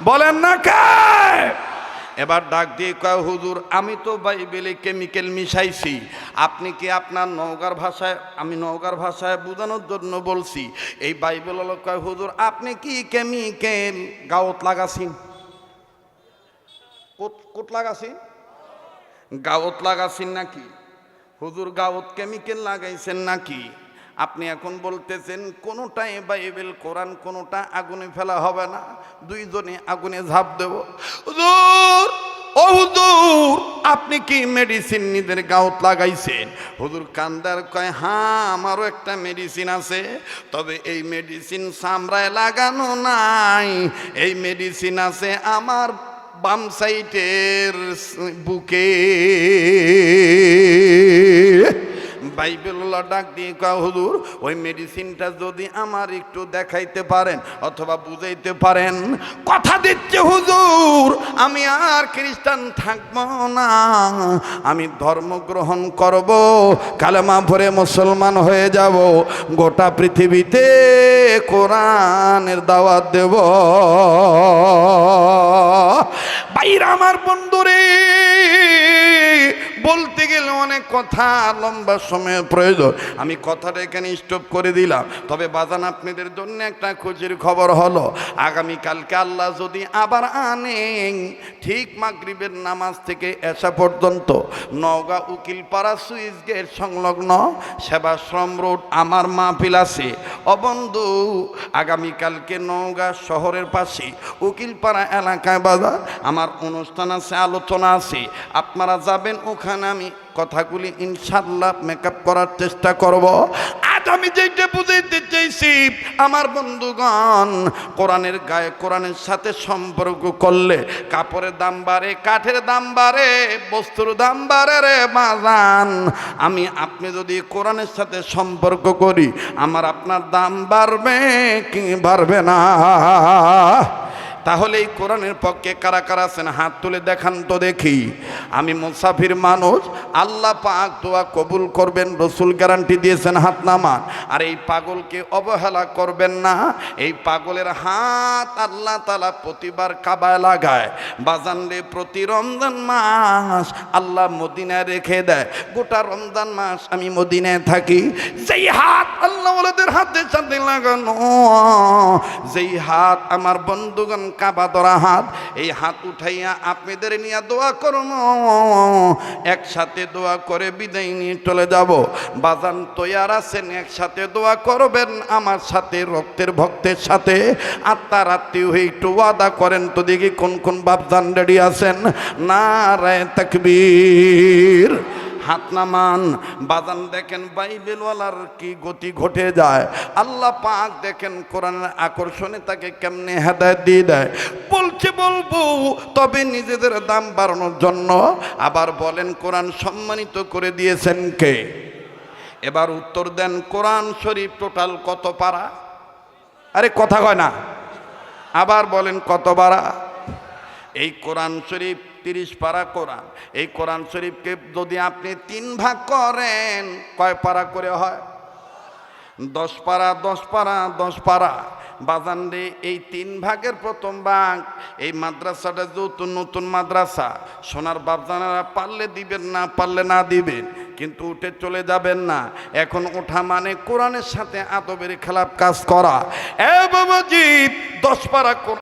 বলেন না কে? এবার ডাক দিয়ে কয়, হুজুর আমি তো বাইবেলে কেমিক্যাল মিশাইছি, আপনি কি আপনার নওগাঁর ভাষায়, আমি নওগাঁর ভাষায় বোঝানোর জন্য বলছি। এই বাইবেল হলো কয়, হুজুর আপনি কি কেমিক্যাল গাওত লাগাছেন? কোট লাগাছেন? গাওত লাগাছেন নাকি? হুজুর গাওত কেমিক্যাল লাগাইছেন নাকি? আপনি এখন বলতেছেন কোনোটাই বাইবেল কোরআন কোনোটা আগুনে ফেলা হবে না, দুইজনে আগুনে ঝাঁপ দেব। হুজুর ও হুজুর আপনি কি মেডিসিন নিজের গাওত লাগাইছেন? হুজুর কান্দার কয়, হ্যাঁ আমারও একটা মেডিসিন আছে, তবে এই মেডিসিন চামড়ায় লাগানো নাই, এই মেডিসিন আছে আমার বাম সাইডের বুকে। বাইবেলওয়ালা ডাক দিয়ে কয়, হুজুর ওই মেডিসিনটা যদি আমার একটু দেখাইতে পারেন অথবা বুঝাইতে পারেন। কথা দিচ্ছে হুজুর আমি আর খ্রিস্টান থাকবো না, আমি ধর্ম গ্রহণ করব, কালেমা পড়ে মুসলমান হয়ে যাব, গোটা পৃথিবীতে কোরআনের দাওয়াত দেব। বাইরা আমার বন্ধুরে, বলতে গেলে অনেক কথা, লম্বা সময়ের প্রয়োজন, আমি কথাটা এখানে স্টপ করে দিলাম। তবে বাজান আপনাদের জন্য একটা খুশির খবর হলো, আগামীকালকে আল্লাহ যদি আবার আনেন, ঠিক মাগরিবের নামাজ থেকে এশা পর্যন্ত নওগাঁ উকিলপাড়া সুইচ গেট সংলগ্ন সেবাশ্রম রোড আমার মাহফিল আছে। অবন্ধু আগামীকালকে নওগাঁ শহরের পাশে উকিলপাড়া এলাকায় বাজার আমার অনুষ্ঠান আছে, আলোচনা আছে, আপনারা যাবেন ওখানে। আমি কথাগুলি ইনশাআল্লাহ মেকআপ করার চেষ্টা করব। আজ আমি যেটা বুঝাইতে চাইছি আমার বন্ধুগণ, কোরআনের গায়ে কোরআনের সাথে সম্পর্ক করলে কাপড়ের দাম বাড়ে, কাঠের দাম বাড়ে, বস্তুর দাম বাড়ে রে বাজান। আমি আপনি যদি কোরআনের সাথে সম্পর্ক করি, আমার আপনার দাম বাড়বে কি বাড়বে না? তাহলে এই কোরআনের পক্ষে কারা কারা আছেন হাত তুলে দেখান তো দেখি। আমি মুসাফির মানুষ, আল্লাহ পাক দোয়া কবুল করবেন, রসুল গ্যারান্টি দিয়েছেন, হাত নামান। আর এই পাগলকে অবহেলা করবেন না, এই পাগলের হাত আল্লাহ তাআলা প্রতিবার কাবায় লাগায়। বাজানলে প্রতি রমজান মাস আল্লাহ মদিনায় রেখে দেয়, গোটা রমজান মাস আমি মদিনায় থাকি। যেই হাত আল্লাহ ওদের হাতের সাথে লাগানো, যেই হাত আমার বন্ধুগণ কাবা ধরা হাত, এই হাত উঠাইয়া আপনাদের নিয়ে দোয়া করব, একসাথে দোয়া করে বিদায় নিয়ে চলে যাব। বাজান তৈয়ার আছেন একসাথে দোয়া করবেন আমার সাথে, রক্তের ভক্তের সাথে, আত্মার আত্মীয় হয়ে একটু ওয়াদা করেন তো দেখি কোন কোন বাপজান রেডি আছেন? নারায়ে তাকবীর, হাত নামান। বাজান দেখেন বাইবেলওয়ালার কি গতি ঘটে যায়, আল্লাহ পাক দেখেন কোরআনের আকর্ষণে তাকে কেমনে হেদায়েত দিয়ে দেয়। বলছে বলবো, তবে নিজেদের দাম বাড়ানোর জন্য। আবার বলেন কোরআন সম্মানিত করে দিয়েছেন কে? এবার উত্তর দেন, কোরআন শরীফ টোটাল কত পারা? আরে কথা কয় না, আবার বলেন কত পারা? এই কোরআন শরীফ 30 পারা কোরআন। এই কোরআন শরীফকে যদি আপনি 3 ভাগ করেন, কয় পারা করে হয়? 10 পারা, 10 পারা, 10 পারা। বাজান রে, এই 3 ভাগের প্রথম ভাগ, এই মাদ্রাসাটা যেহেতু নতুন মাদ্রাসা, সোনার বাপজানেরা পারলে দিবেন, না পারলে না দিবেন, কিন্তু উঠে চলে যাবেন না। এখন ওঠা মানে কোরআনের সাথে আদবের খেলাপ কাজ করা। এ বাবাজি 10 পারা